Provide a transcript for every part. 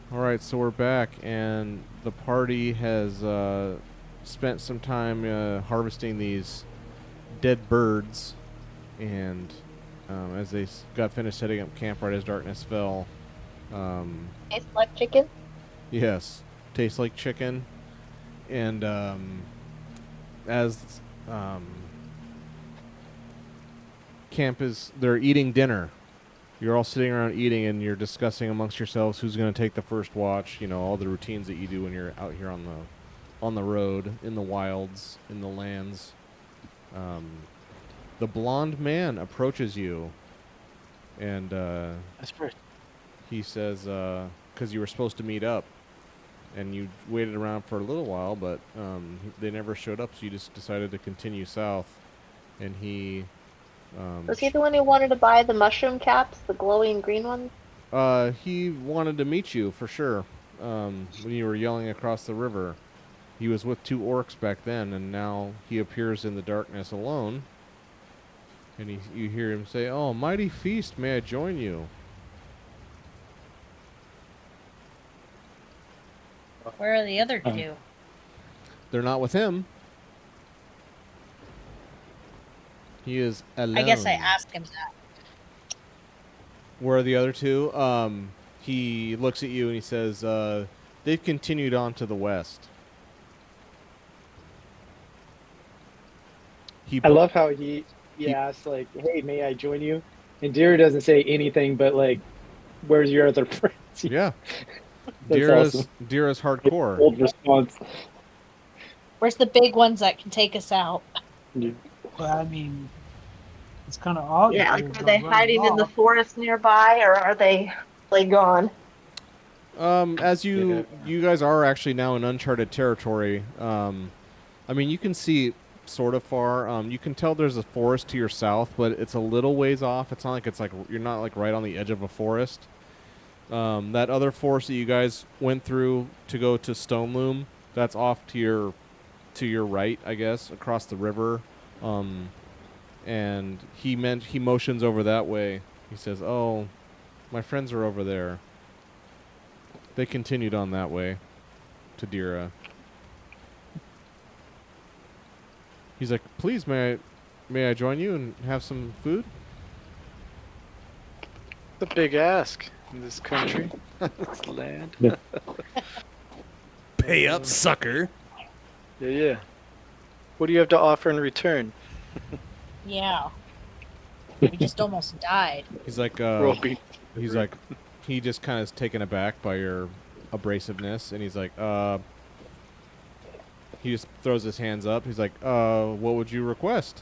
All right, so we're back, and the party has spent some time harvesting these dead birds, and as they got finished setting up camp right as darkness fell, um, Tastes like chicken. yes, tastes like chicken, and as um, camp is, they're eating dinner. You're all sitting around eating, and you're discussing amongst yourselves who's going to take the first watch. You know, all the routines that you do when you're out here on the road, in the wilds, in the lands. Um, the blonde man approaches you, and That's first. he says, because you were supposed to meet up, and you waited around for a little while, but they never showed up, so you just decided to continue south. And he, Was he the one who wanted to buy the mushroom caps, the glowing green ones? he wanted to meet you for sure. When you were yelling across the river, he was with two orcs back then, and now he appears in the darkness alone. And you hear him say, "Oh, mighty feast, may I join you?" Where are the other Oh. two? They're not with him. He is alone. I guess I asked him that. Where are the other two? He looks at you and he says, "They've continued on to the west." I love how he asks, like, hey, may I join you? And Deer doesn't say anything but, like, where's your other friends? Yeah. That's awesome. Dira's hardcore. Old response. Where's the big ones that can take us out? Yeah. But I mean, it's kind of odd. Yeah, that like they're are they running hiding in the off. forest nearby, or are they gone? As you guys are actually now in uncharted territory. I mean, you can see sort of far. You can tell there's a forest to your south, but it's a little ways off. It's not like you're not like right on the edge of a forest. That other forest that you guys went through to go to Stone Loom, that's off to your right, I guess, across the river. And he motions over that way. He says, "Oh, my friends are over there." They continued on that way to Dira. He's like, "Please, may I join you and have some food?" The big ask in this country, this land. Pay up, sucker. Yeah. What do you have to offer in return? Yeah. We just almost died. He's like, Roby. he just kind of is taken aback by your abrasiveness, and he's like, he just throws his hands up. He's like, what would you request?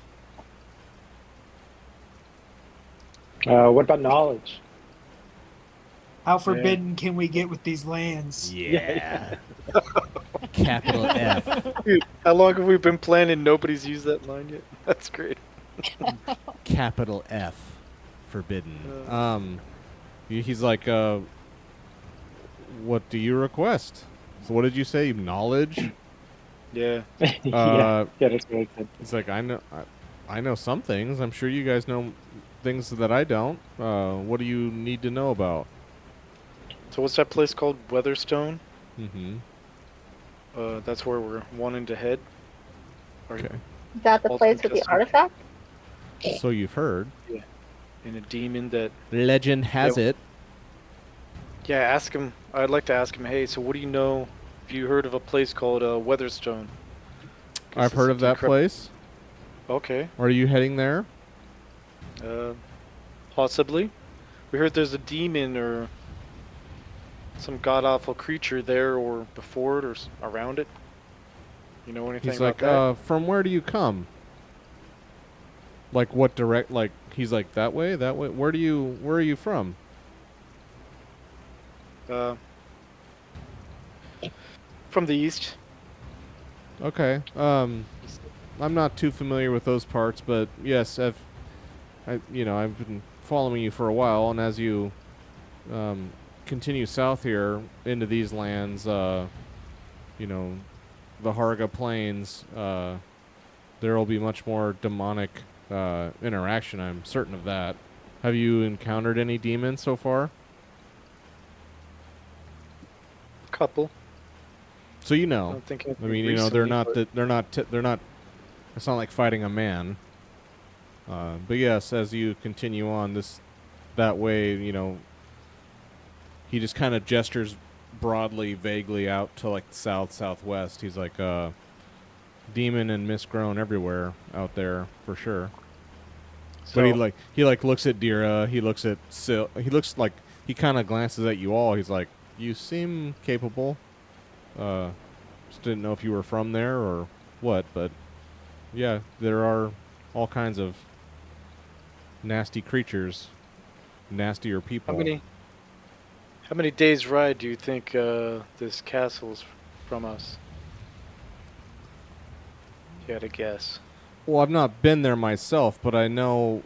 What about knowledge? How forbidden can we get with these lands? Yeah. Capital F. Dude, how long have we been planning? Nobody's used that line yet. That's great. Capital F. Forbidden. He's like, what do you request? So what did you say? Knowledge? Yeah. Yeah, that's what I said. He's like, I know some things. I'm sure you guys know things that I don't. What do you need to know about? So what's that place called? Weatherstone? Mm-hmm. That's where we're wanting to head. Okay. Is that the place with the artifact? So you've heard. Yeah. And a demon that... Legend has it. Yeah, ask him. I'd like to ask him, hey, so what do you know? Have you heard of a place called Weatherstone? I've heard of that place. Okay. Are you heading there? Possibly. We heard there's a demon or some god-awful creature there or before it or around it. You know anything He's about like, that? from where do you come? Like what direct, like, he's like, that way? Where are you from? From the east. Okay. I'm not too familiar with those parts, but yes, I've been following you for a while, and as you continue south here into these lands, the Harga Plains, there will be much more demonic interaction. I'm certain of that. Have you encountered any demons so far? Couple. So you I know. don't think. I mean, you know, they're not. They're not. It's not like fighting a man. But yes, as you continue on that way, you know, he just kind of gestures broadly, vaguely out to like the southwest. He's like, demon and misgrown everywhere out there for sure. So, But he looks at Dira. He looks at Sil. He looks like he kind of glances at you all. He's like, you seem capable. Just didn't know if you were from there or what, but yeah, there are all kinds of nasty creatures, nastier people. how many days ride do you think this castle's from us? If you had to guess. Well, I've not been there myself, but I know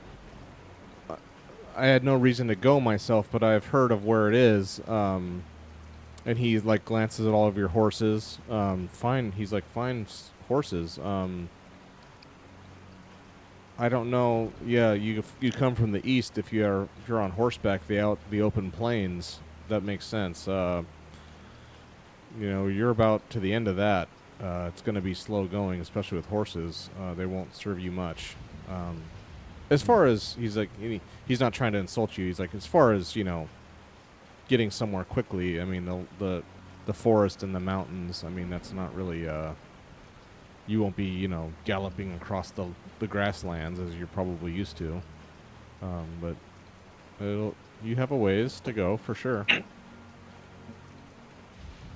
I had no reason to go myself, but I've heard of where it is. And he like glances at all of your horses. Fine. He's like, fine horses. I don't know. Yeah, you come from the east if you're on horseback. The open plains. That makes sense. You know, you're about to the end of that. It's going to be slow going, especially with horses. They won't serve you much. As far as he's like, he's not trying to insult you. He's like, as far as you know, getting somewhere quickly. I mean, the forest and the mountains. I mean, that's not really. You won't be, you know, galloping across the grasslands as you're probably used to. But you have a ways to go for sure.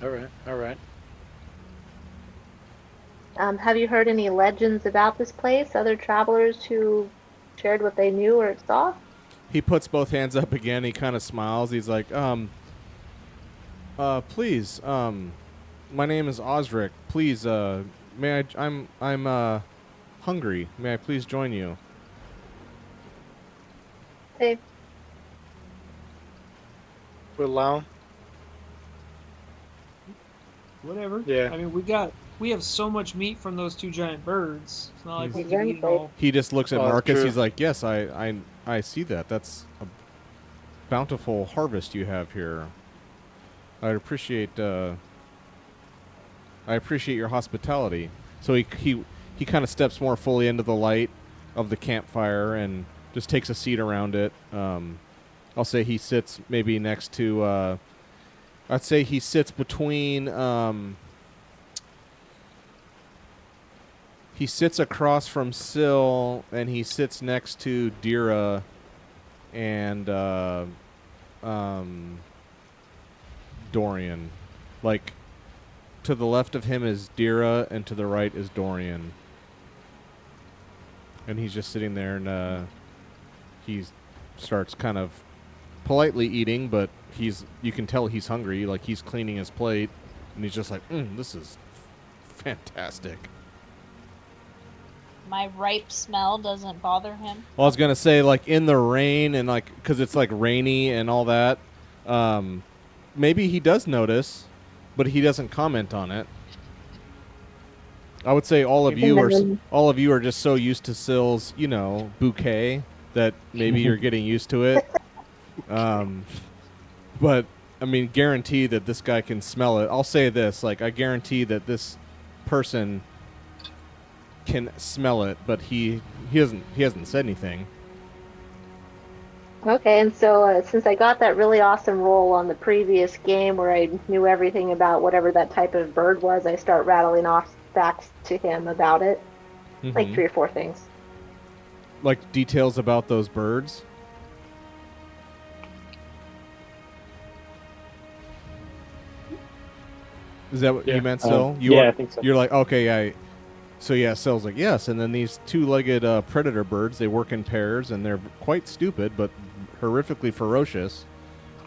All right. Have you heard any legends about this place? Other travelers who shared what they knew or saw? He puts both hands up again. He kind of smiles. He's like, please, my name is Osric. Please, may I? I'm hungry. May I please join you? Hey, We'll allow. Whatever. Yeah. I mean, we have so much meat from those 2 giant birds. It's not like we can eat it Exactly. all. He just looks at Oh, that's Marcus. true. He's like, yes, I see that. That's a bountiful harvest you have here. I appreciate your hospitality. So he kind of steps more fully into the light of the campfire and just takes a seat around it. I'll say he sits maybe next to. I'd say he sits between. He sits across from Syl, and he sits next to Dira and Dorian. Like, to the left of him is Dira, and to the right is Dorian. And he's just sitting there, and he starts kind of politely eating, but you can tell he's hungry. Like, he's cleaning his plate, and he's just like, this is fantastic. My ripe smell doesn't bother him. Well, I was gonna say, like, in the rain and like, cause it's like rainy and all that. Maybe he does notice, but he doesn't comment on it. I would say all of you are just so used to Syl's, you know, bouquet that maybe you're getting used to it. But I mean, guarantee that this guy can smell it. I'll say this, like, I guarantee that this person can smell it, but he hasn't said anything. Okay, and so since I got that really awesome roll on the previous game where I knew everything about whatever that type of bird was, I start rattling off facts to him about it. Like 3 or 4 things. Like details about those birds? Is that what you meant, Syl? I think so. You're like, okay, so yeah, Syl's like, yes, and then these 2-legged predator birds, they work in pairs, and they're quite stupid, but horrifically ferocious.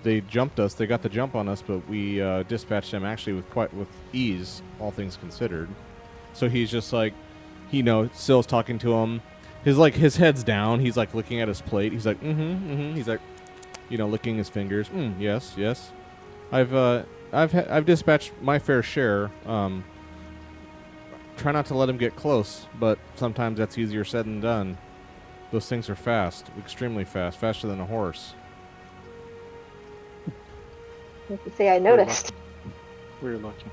They jumped us, they got the jump on us, but we dispatched them actually with ease, all things considered. So he's just like, Syl's talking to him. His head's down, he's like looking at his plate, he's like, he's like, licking his fingers. Yes. I've dispatched my fair share. Try not to let him get close, but sometimes that's easier said than done. Those things are fast, extremely fast, faster than a horse. I have to say I noticed. We're lucky.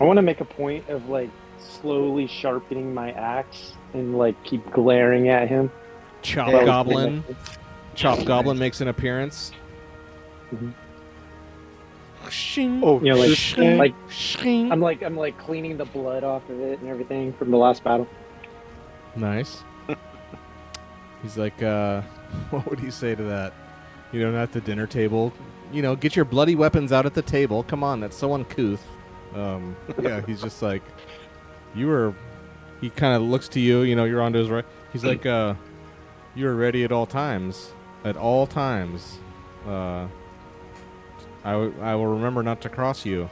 I want to make a point of like slowly sharpening my axe and like keep glaring at him. Chop while we Goblin. play Chop Goblin makes an appearance. Mhm. Shing, Oh, You know, like- shing, like- shing. I'm like cleaning the blood off of it and everything from the last battle. Nice. He's like, what would he say to that? You know, not at the dinner table. You know, get your bloody weapons out at the table. Come on, that's so uncouth. Yeah, he's just like, you were. He kind of looks to you. You know, you're onto his right. He's like, you were ready at all times. At all times. I will remember not to cross you.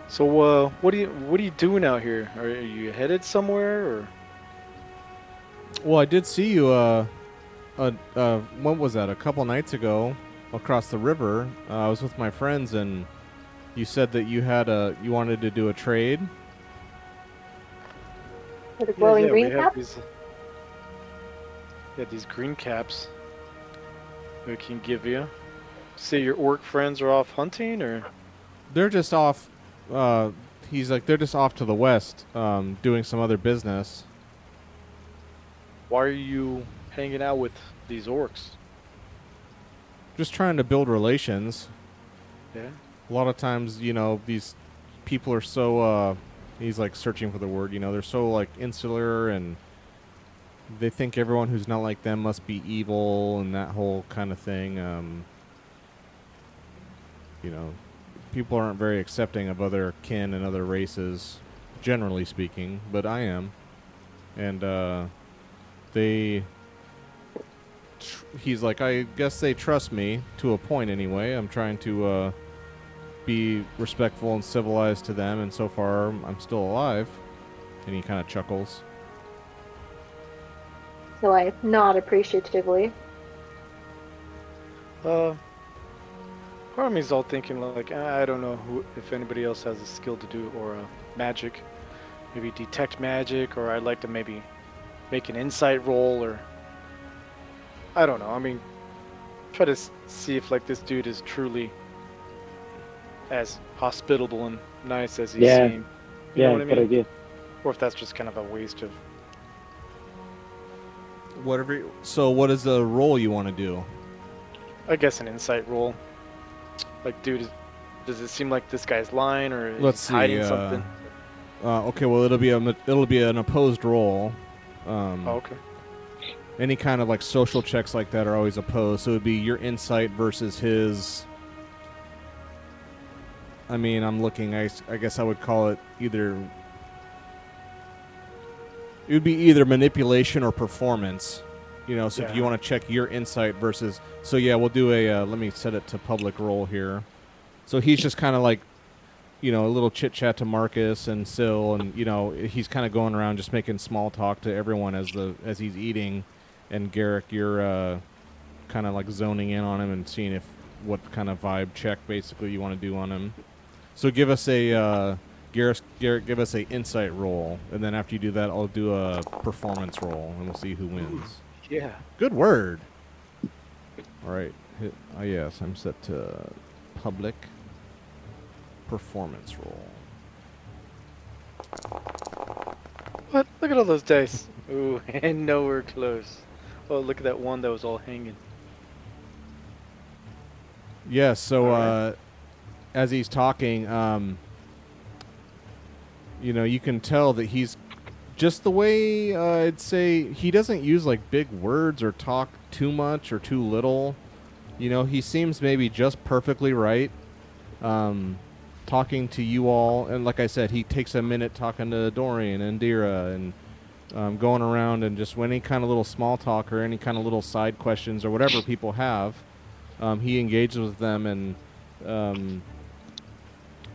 So, what are you doing out here? Are you headed somewhere, or? Well, I did see you. What was that? A couple nights ago, across the river. I was with my friends, and you said that you wanted to do a trade. With a glowing green we have cap? these green caps we can give you. Say your orc friends are off hunting, or? They're just off. He's like, they're just off to the west, doing some other business. Why are you hanging out with these orcs? Just trying to build relations. Yeah. A lot of times, you know, these people are so. He's like searching for the word. You know, they're so like insular, and they think everyone who's not like them must be evil, and that whole kind of thing. You know, people aren't very accepting of other kin and other races, generally speaking. But I am, and he's like, I guess they trust me to a point anyway. I'm trying to be respectful and civilized to them, and so far I'm still alive. And he kind of chuckles. So I nod appreciatively. Part of me's all thinking like, I don't know if anybody else has a skill to do, or magic, maybe detect magic, or I'd like to maybe make an insight roll, or I don't know. I mean, try to see if like this dude is truly as hospitable and nice as he Yeah. seems. Yeah, know what I good mean? idea. Or if that's just kind of a waste of. Whatever. So what is the role you want to do? I guess an insight roll. Like, dude, does it seem like this guy's lying, or Let's he's see. hiding something? Okay, well it'll be an opposed roll. Oh, okay. Any kind of like social checks like that are always opposed. So it'd be your insight versus his. I mean, I'm looking. I guess I would call it either. It would be either manipulation or performance. You know, so if Yeah. you want to check your insight versus. So yeah, we'll do a. Let me set it to public roll here. So he's just kind of like, you know, a little chit chat to Marcus and Syl, and you know, he's kind of going around just making small talk to everyone as he's eating. And Garrick, you're kind of like zoning in on him and seeing what kind of vibe check basically you want to do on him. So give us a Garrick, give us a insight roll, and then after you do that, I'll do a performance roll, and we'll see who wins. Yeah. Good word. All right. Yes, I'm set to public performance roll. What? Look at all those dice. Ooh, and nowhere close. Oh, look at that one that was all hanging. Yeah. So All right. as he's talking, you know, you can tell that he's just the way I'd say he doesn't use like big words or talk too much or too little. You know, he seems maybe just perfectly right. Talking to you all, and like I said, he takes a minute talking to Dorian and Dira, and going around and just any kind of little small talk or any kind of little side questions or whatever people have, he engages with them, and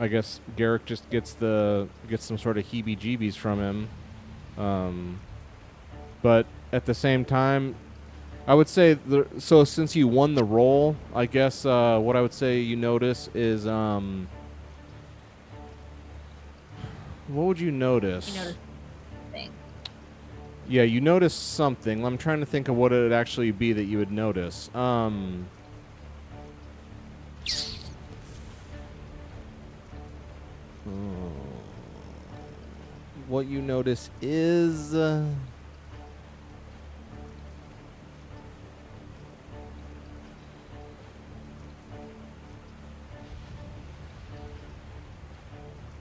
I guess Garrick just gets some sort of heebie-jeebies from him. But at the same time, I would say so since you won the role, I guess what I would say you notice is what would you notice? You notice thing. Yeah, you notice something. I'm trying to think of what it would actually be that you would notice. What you notice is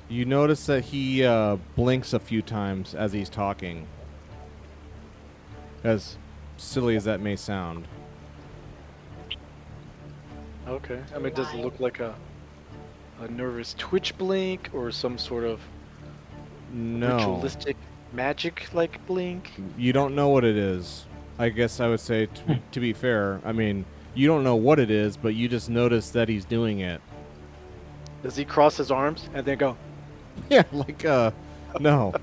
you notice that he blinks a few times as he's talking. As silly as that may sound. Okay. I mean, does it look like a nervous twitch blink or some sort of No. ritualistic magic-like blink? You don't know what it is. I guess I would say, to be fair, I mean, you don't know what it is, but you just notice that he's doing it. Does he cross his arms and then go, Yeah, like, no.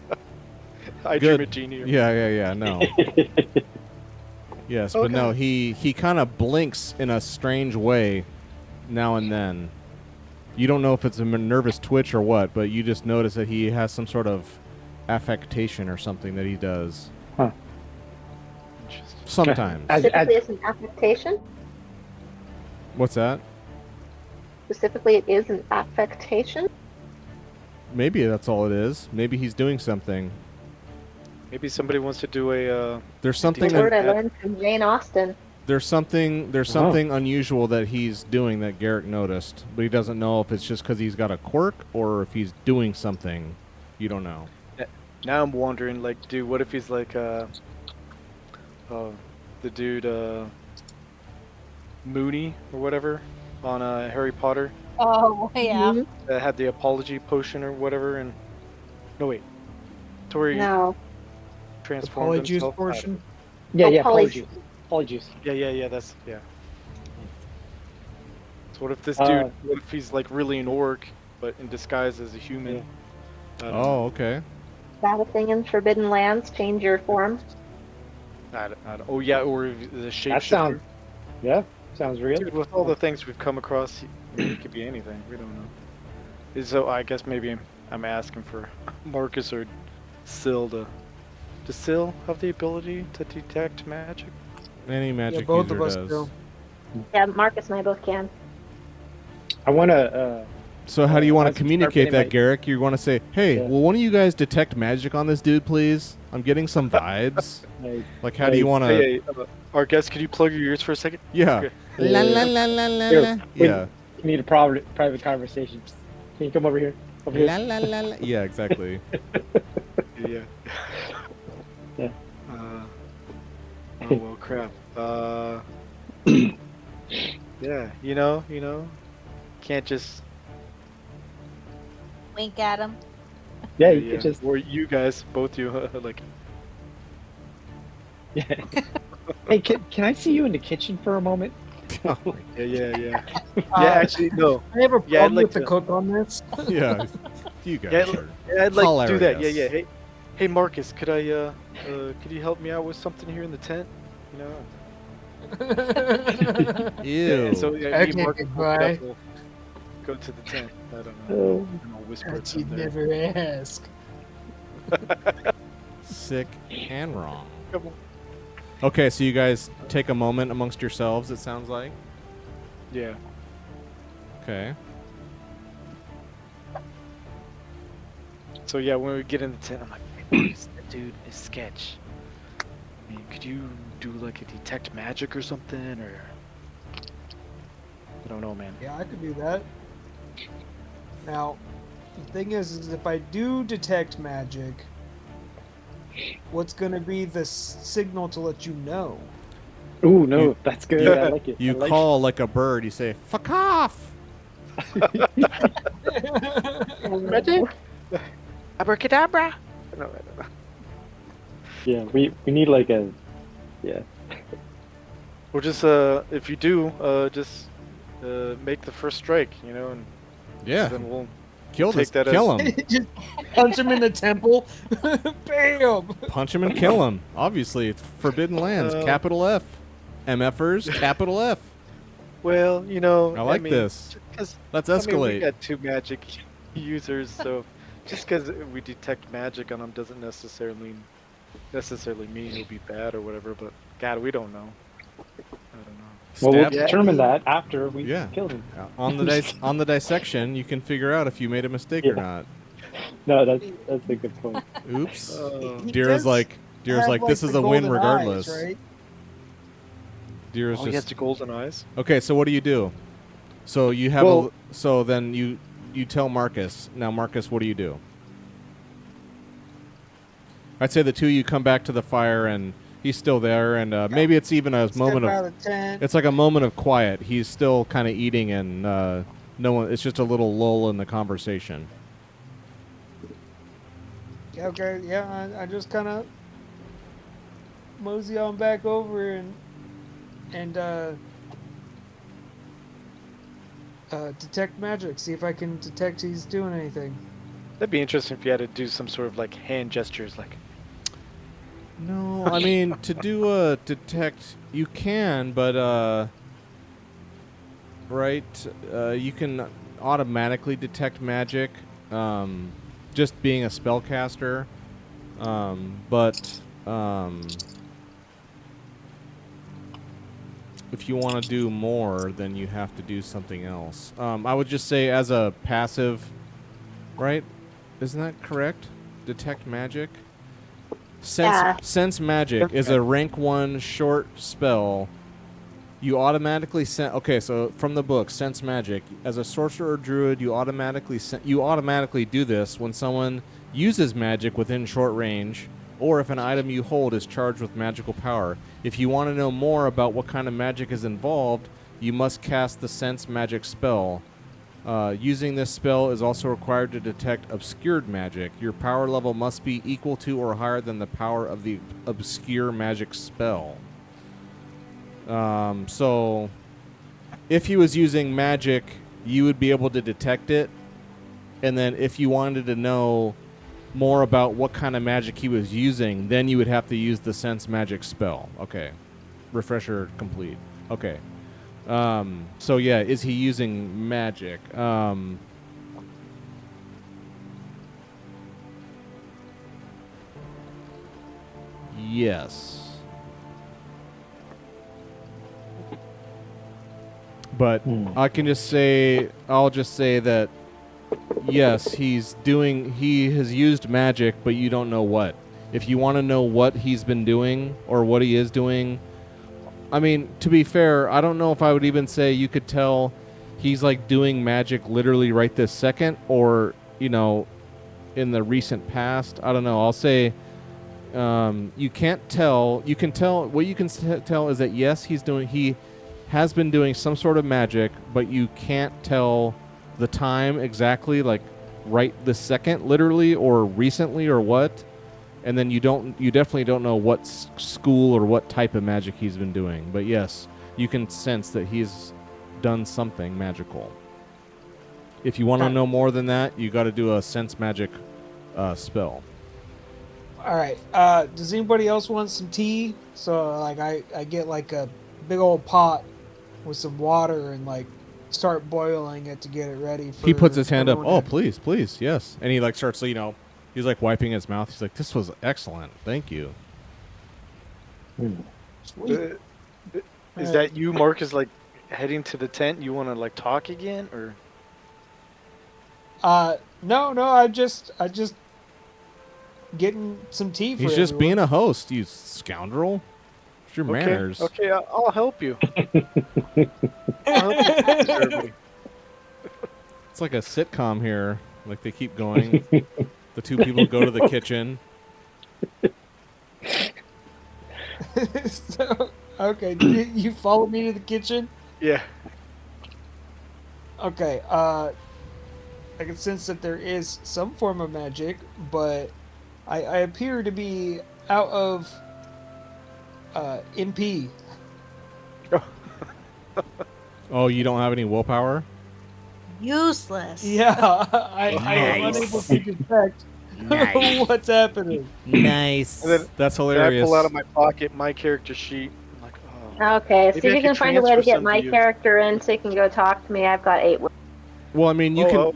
I Good. dream a genie? Yeah, no. Yes, but no, he kind of blinks in a strange way now and then. You don't know if it's a nervous twitch or what, but you just notice that he has some sort of affectation or something that he does. Huh. Interesting. Sometimes. Specifically, it's an affectation. What's that? Specifically, it is an affectation. Maybe that's all it is. Maybe he's doing something. Maybe somebody wants to do a There's something The word I that, learned from Jane Austen. there's something unusual that he's doing that Garrick noticed, but he doesn't know if it's just because he's got a quirk or if he's doing something. You don't know. Now I'm wondering, like, dude, what if he's like, the dude, Mooney or whatever on Harry Potter Oh, yeah. Mhm. that had the apology potion or whatever, and no wait, Tori No. transformed Polyjuice himself. portion. Yeah, Oh, yeah, polyjuice. Polyjuice. Yeah, that's yeah. So what if this Uh, dude? What if he's like really an orc, but in disguise as a human? Yeah. I don't Oh, okay. Is that a thing in Forbidden Lands? Change your form? know. I don't, oh yeah, or the shapeshifter. That sounds, yeah, sounds real. Dude, with all the things we've come across, it could be anything. We don't know. So I guess maybe I'm asking for Marcus or Syl to. Does Syl have the ability to detect magic? Any magic Yeah, both user of us does. do. Yeah, Marcus and I both can. I want to. So how do you want to As a communicate that, sharpening Garrick? You want to say, "Hey, Yeah. will one of you guys detect magic on this dude, please? I'm getting some vibes." Like, how do you want to? Hey, our guest, could you plug your ears for a second? Yeah. Okay. La la la la la Here, la. we- Yeah. We need a private conversation. Can you come over here? Over here. La la la la. Yeah, exactly. Yeah. Yeah. Oh well, crap. Yeah, you know, can't just Wink at him. Yeah, you could just. or you guys, both you, like. Yeah. Hey, can I see you in the kitchen for a moment? Yeah. Actually, no. I have a problem Yeah, I'd like with the to- cook on this. Yeah. You guys Yeah, are. Yeah, I'd like to do that. Hilarious. Yeah. Hey, Marcus, could you help me out with something here in the tent? You know. Ew. So yeah, me Okay, and Marcus goodbye. will go to the tent. I don't know. Oh. And I'll whisper it That you there. never ask. Sick and wrong. Come on. Okay, so you guys take a moment amongst yourselves, it sounds like. Yeah. Okay. So yeah, when we get in the tent, I'm like, hey, Marcus, that dude is sketch. I mean, could you do like a detect magic or something, or I don't know, man. Yeah, I could do that. Now, the thing is if I do detect magic, what's gonna be the signal to let you know? Ooh, no, You- that's good. you- I like it. You I like call like a bird, you say, "Fuck off!" Magic? Abracadabra? No, I don't know. Yeah, we need like a. Yeah. Or just if you do, just make the first strike, you know, and Yeah. then we'll Kill take this. that Kill as- him. Just punch him in the temple. Bam! Punch him and kill him. Obviously, it's Forbidden Lands. Capital F. MFers. Capital F. Well, you know, I like mean, this. 'cause, Let's I mean, we escalate. got two magic users, so just because we detect magic on them doesn't necessarily mean he'll be bad or whatever. But God, we don't know. I don't know. Well, we'll Stab- determine that after we Yeah. kill him. on the dissection, you can figure out if you made a mistake or Yeah. not. No, that's a good point. Oops. He Deera's does like, have, this the is a win golden regardless. eyes, right? Deera's Oh, he has just the golden eyes. okay. So what do you do? So you have Well- so then you tell Marcus. Now Marcus, what do you do? I'd say the two of you come back to the fire and he's still there, and maybe it's even a Step moment out of of tent. it's like a moment of quiet. He's still kind of eating, and no one. It's just a little lull in the conversation. Yeah, okay, yeah, I just kind of mosey on back over and detect magic. See if I can detect he's doing anything. That'd be interesting if you had to do some sort of like hand gestures, like. No, I mean to do a detect, you can, but right, you can automatically detect magic, just being a spellcaster, but if you want to do more, then you have to do something else. I would just say as a passive, right? Isn't that correct? Detect magic. Yeah. Sense magic is a rank 1 short spell. You automatically okay, so from the book, sense magic. As a sorcerer or druid, you automatically do this when someone uses magic within short range, or if an item you hold is charged with magical power. If you want to know more about what kind of magic is involved, you must cast the sense magic spell. Using this spell is also required to detect obscured magic. Your power level must be equal to or higher than the power of the obscure magic spell. So, if he was using magic, you would be able to detect it. And then if you wanted to know more about what kind of magic he was using, then you would have to use the sense magic spell. Okay. Refresher complete. Okay. So yeah, is he using magic? Yes. But I'll just say that yes, he has used magic, but you don't know what. If you want to know what he's been doing or what he is doing, I mean, to be fair, I don't know if I would even say you could tell he's like doing magic literally right this second, or in the recent past. I don't know. I'll say you can't tell. You can tell. What you can tell is that yes, he has been doing some sort of magic, but you can't tell the time exactly, like right this second, literally, or recently, or what. And then you definitely don't know what school or what type of magic he's been doing. But yes, you can sense that he's done something magical. If you want to know more than that, you got to do a sense magic spell. All right. Does anybody else want some tea? So like I get like a big old pot with some water and like start boiling it to get it ready for. He puts his hand up. everyone Oh, to- please, yes. And he like starts, he's like wiping his mouth. He's like, "This was excellent. Thank you." Sweet. Is that you, Marcus, like heading to the tent? You want to like talk again, or? No, I just getting some tea for He's just everyone. being a host, you scoundrel. It's your manners. Okay, I'll help you. I'll help you, everybody. It's like a sitcom here. Like they keep going. The two people go to the kitchen. So, okay, you follow me to the kitchen? Yeah. Okay, I can sense that there is some form of magic, but I appear to be out of MP. Oh, you don't have any willpower? Useless. Yeah, I am Nice. unable to detect Nice. what's happening. Nice. And then- That's And I hilarious. pull out of my pocket my character sheet. I'm like, oh. Okay, Maybe see if I you can could find a way to transfer get some my to you. character in so you can go talk to me. I've got 8. Well, I mean, you can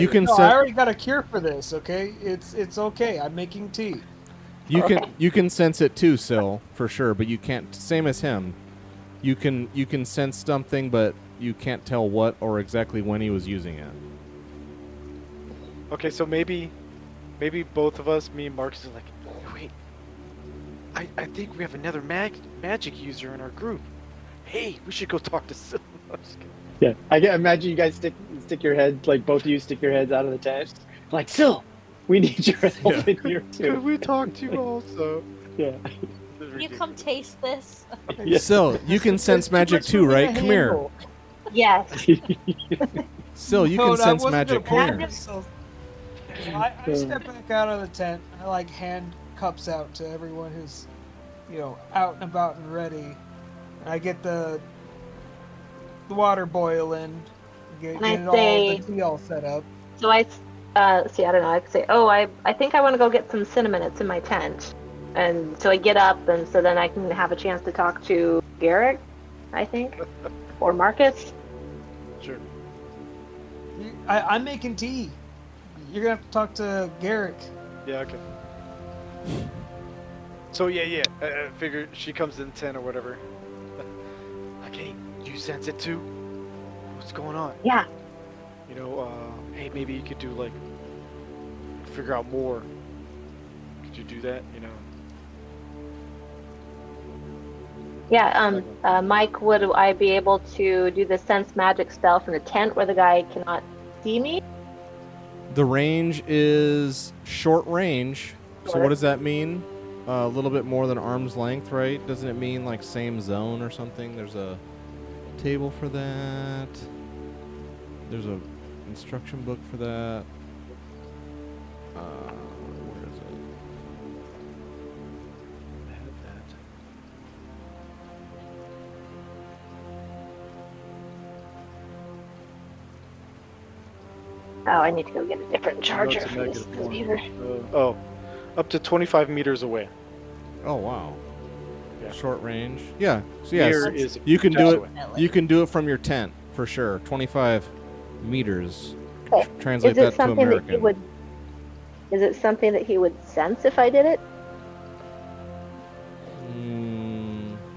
yeah. can No, I sen- already got a cure for this. Okay, it's okay. I'm making tea. you can sense it too, Syl, for sure. But you can't. Same as him. You can sense something, but you can't tell what or exactly when he was using it. Okay, so maybe both of us, me and Marcus, are like, wait, I think we have another magic user in our group. Hey, we should go talk to Sil. I'm just kidding. Yeah, I can imagine you guys stick your heads, like both of you stick your heads out of the tent. Like, Sil, we need your help in here Could too. we talk to you also? Yeah. Can you come taste this? Yeah. Sil, you can sense magic too, right? Come here. Yes. Sil, you No, can I sense wasn't magic. gonna Come bother here. myself. I step back out of the tent. I like hand cups out to everyone who's, out and about and ready. And I get the water boiling. Get And I it all say- the tea all set up. So I don't know. I could say, oh, I think I want to go get some cinnamon. It's in my tent. And so I get up, and so then I can have a chance to talk to Garrick, I think, or Marcus. Sure. I'm making tea. You're gonna have to talk to Garrick. Yeah, okay. So yeah. I figure she comes in 10 or whatever. Okay, you sense it too? What's going on? Yeah. Hey, maybe you could do like figure out more. Could you do that? Yeah. Mike, would I be able to do the sense magic spell from the tent where the guy cannot see me? The range is short range. So Sure. what does that mean? A little bit more than arm's length, right? Doesn't it mean like same zone or something? There's a table for that. There's a instruction book for that. Where is it? Oh, I need to go get a different charger That's a for this negative one. computer. Up to 25 meters away. Oh wow. Yeah. Short range. Yeah. So yes, Here is you can do it. Definitely. You can do it from your tent for sure. 25 meters. Okay. Translate Is that it to something that he American. would? Is it something that he would sense if I did it?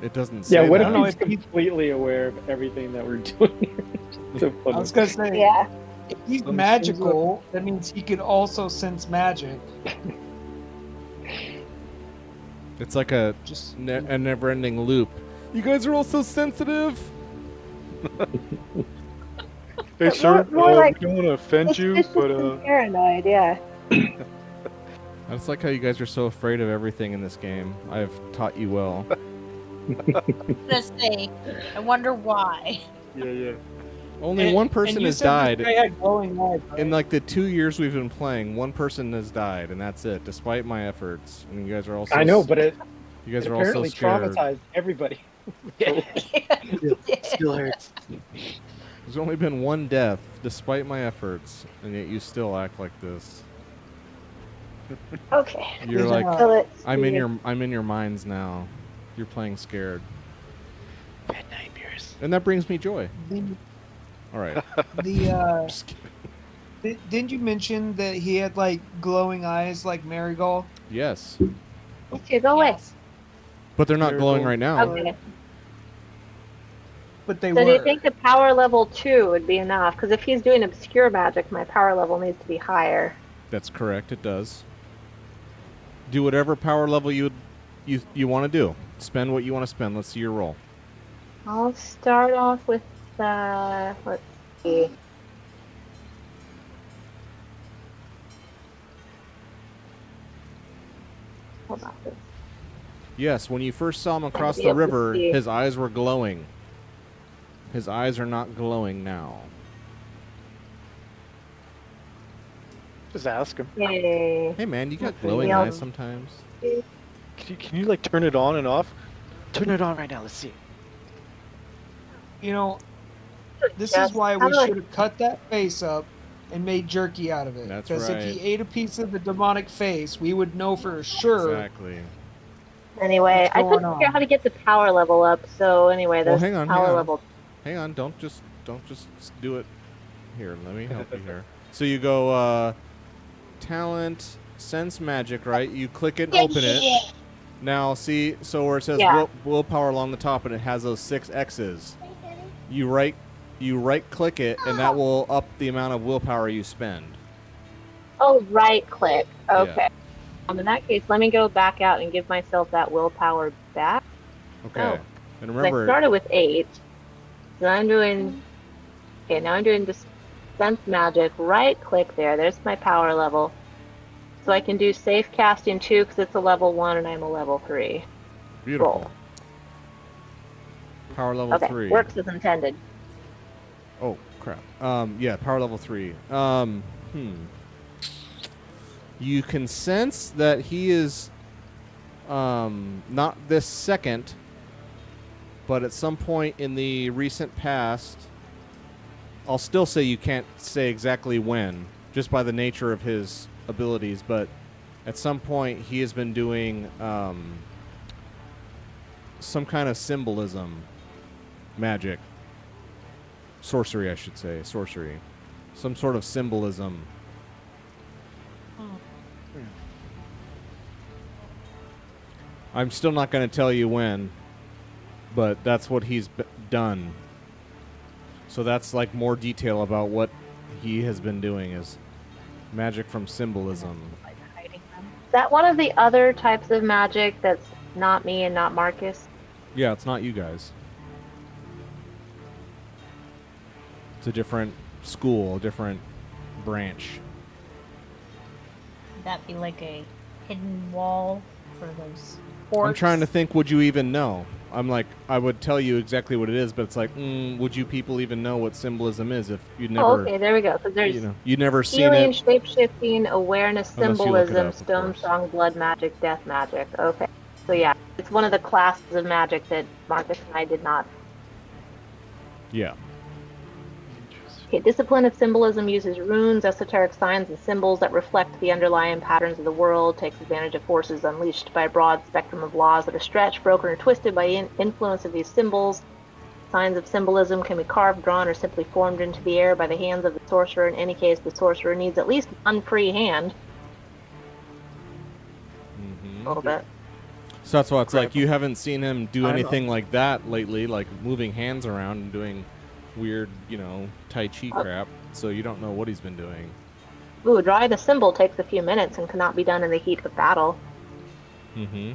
It doesn't say Yeah, what that. if know he's if he- completely aware of everything that we're doing here? So I funny. was gonna say, Yeah. if he's Some magical, that means he can also sense magic. It's like a Just a never-ending loop. You guys are all so sensitive. Hey, But sir, more like we don't want to offend you, Suspicious but and paranoid. Yeah. It's like how you guys are so afraid of everything in this game. I've taught you well. I'm gonna say, I wonder why. yeah. Only And- one and person you has said this died. guy had glowing eyes, right? In like the 2 years we've been playing, one person has died, and that's it. Despite my efforts, and you guys are also. I know, but it you guys are also apparently scared. traumatized everybody. Still hurts. There's only been one death, despite my efforts, and yet you still act like this. Okay. You're like, So let's I'm in see. your minds now. You're playing scared, Bad nightmares. and that brings me joy. The, All right. the Just kidding. didn't you mention that he had like glowing eyes like Marigold? Yes, Okay, go away. but they're not Miracle. glowing right now. Okay. But they So were. do you think the power level 2 would be enough? Because if he's doing obscure magic, my power level needs to be higher. That's correct. It does. Do whatever power level you want to do. Spend what you want to spend. Let's see your roll. I'll start off with let's see. Hold on. Yes, when you first saw him across be the able to river, see. his eyes were glowing. His eyes are not glowing now. Just ask him. Yay. Hey man, you got Okay, glowing yeah. eyes sometimes. Can you like turn it on and off? Turn it on right now. Let's see. You know, this Yes, is why we kinda like- should have cut that face up and made jerky out of it. That's Because if right. he ate a piece of the demonic face, we would know for sure. Exactly. Anyway, What's I going couldn't figure on? out how to get the power level up. So anyway, Well, there's hang on, power hang on. level. Hang on, don't just do it. Here, let me help you here. So you go talent, sense magic, right? You click it and open it. Now, see, so where it says Yeah. willpower along the top, and it has those 6 X's. You right click it, and that will up the amount of willpower you spend. Oh, right click. Okay. Yeah. In that case, let me go back out and give myself that willpower back. Okay. Oh. And 'Cause remember, I started with 8. So I'm doing. Okay, now I'm doing dispense magic. Right click there. There's my power level. So I can do safe casting 2 because it's a level 1 and I'm a level 3. beautiful. Roll. Power level Okay, 3. works as intended. Oh crap. Yeah, power level 3. You can sense that he is not this second, but at some point in the recent past, I'll still say you can't say exactly when, just by the nature of his abilities, but at some point he has been doing some kind of symbolism magic. Sorcery, I should say. Sorcery. Some sort of symbolism. I'm still not going to tell you when, but that's what he's done. So that's like more detail about what he has been doing is magic from symbolism. Like hiding them. Is that one of the other types of magic that's not me and not Marcus? Yeah, it's not you guys. It's a different school, a different branch. Would that be like a hidden wall for those I'm orcs? trying to think, would you even know? I'm like, I would tell you exactly what it is, but it's like, would you people even know what symbolism is if you'd never, Oh, okay, there we go. So there's you'd never seen healing, it? shape-shifting, awareness, Unless you look it symbolism, up, of stone course. song, blood magic, death magic. Okay. So yeah, it's one of the classes of magic that Marcus and I did not. Yeah. Okay, discipline of symbolism uses runes, esoteric signs, and symbols that reflect the underlying patterns of the world, takes advantage of forces unleashed by a broad spectrum of laws that are stretched, broken, or twisted by influence of these symbols. Signs of symbolism can be carved, drawn, or simply formed into the air by the hands of the sorcerer. In any case, the sorcerer needs at least one free hand. A little bit. So that's why it's like you haven't seen him do I know. anything like that lately, like moving hands around and doing weird, Tai Chi crap. So you don't know what he's been doing. Ooh, drawing a symbol takes a few minutes and cannot be done in the heat of battle. Mm-hmm.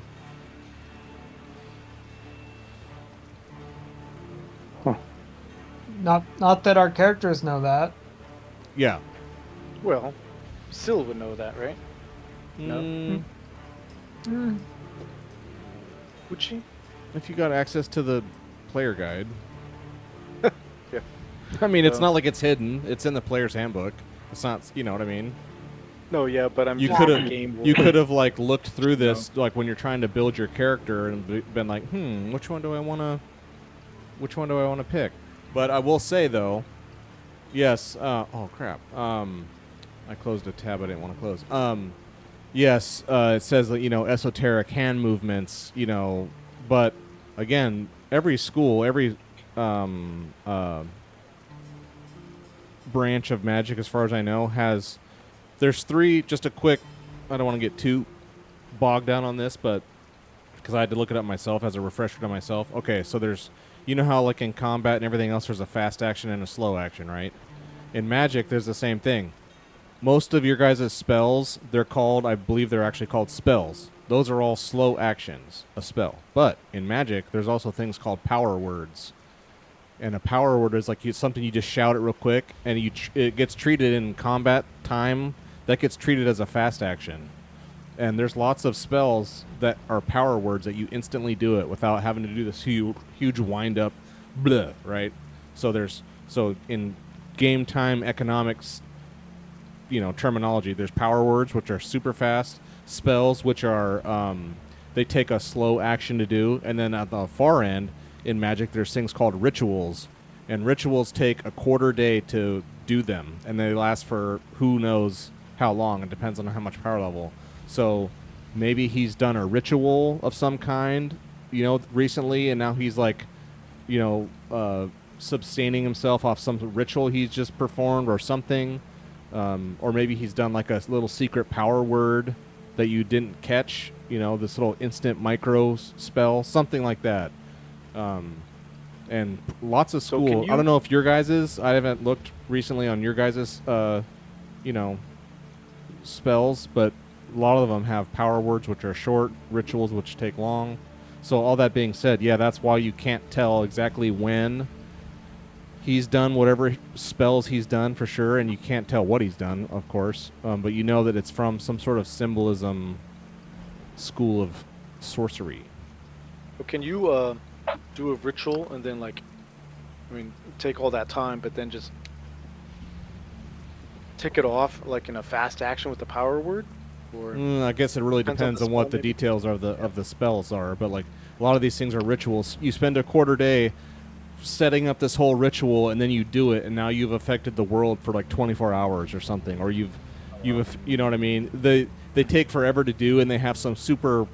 Not that our characters know that. Yeah. Well, Syl would know that, right? No. Would she? If you got access to the player guide. Yeah. I mean, it's Well. not like it's hidden. It's in the player's handbook. It's not, you know what I mean? No, yeah, but I'm You just could the have game you will- could have like looked through this like when you're trying to build your character and been like, which one do I want to pick? But I will say though, yes, oh crap. I closed a tab I didn't want to close. Yes, it says that, esoteric hand movements, but again, every school, every branch of magic, as far as I know, there's 3, just a quick, I don't want to get too bogged down on this, but because I had to look it up myself as a refresher to myself. Okay, so there's, how like in combat and everything else, there's a fast action and a slow action, right? In magic, there's the same thing. Most of your guys' spells, I believe they're actually called spells. Those are all slow actions, a spell. But in magic, there's also things called power words. And a power word is like something you just shout it real quick, and it gets treated in combat time. That gets treated as a fast action. And there's lots of spells that are power words that you instantly do it without having to do this huge wind-up, bleh, right? So in game time economics, terminology, there's power words, which are super fast, spells, which are, they take a slow action to do, and then at the far end, in Magic, there's things called rituals, and rituals take a quarter day to do them, and they last for who knows how long. It depends on how much power level. So maybe he's done a ritual of some kind, recently, and now he's like, sustaining himself off some ritual he's just performed or something. Or maybe he's done like a little secret power word that you didn't catch. You know, this little instant micro spell, something like that. And lots of So school. can I don't you- know if your guys's. I haven't looked recently on your guys's. You know, spells, but a lot of them have power words which are short, rituals which take long. So all that being said, yeah, that's why you can't tell exactly when he's done whatever spells he's done for sure, and you can't tell what he's done, of course. But you know that it's from some sort of symbolism school of sorcery. But can you do a ritual and then like, I mean, take all that time, but then just tick it off like in a fast action with the power word? Or I guess it really Depends depends on on the what spell, the maybe? details of the spells are. But like a lot of these things are rituals. You spend a quarter day setting up this whole ritual, and then you do it, and now you've affected the world for like 24 hours or something, or you know what I mean. They take forever to do, and they have some super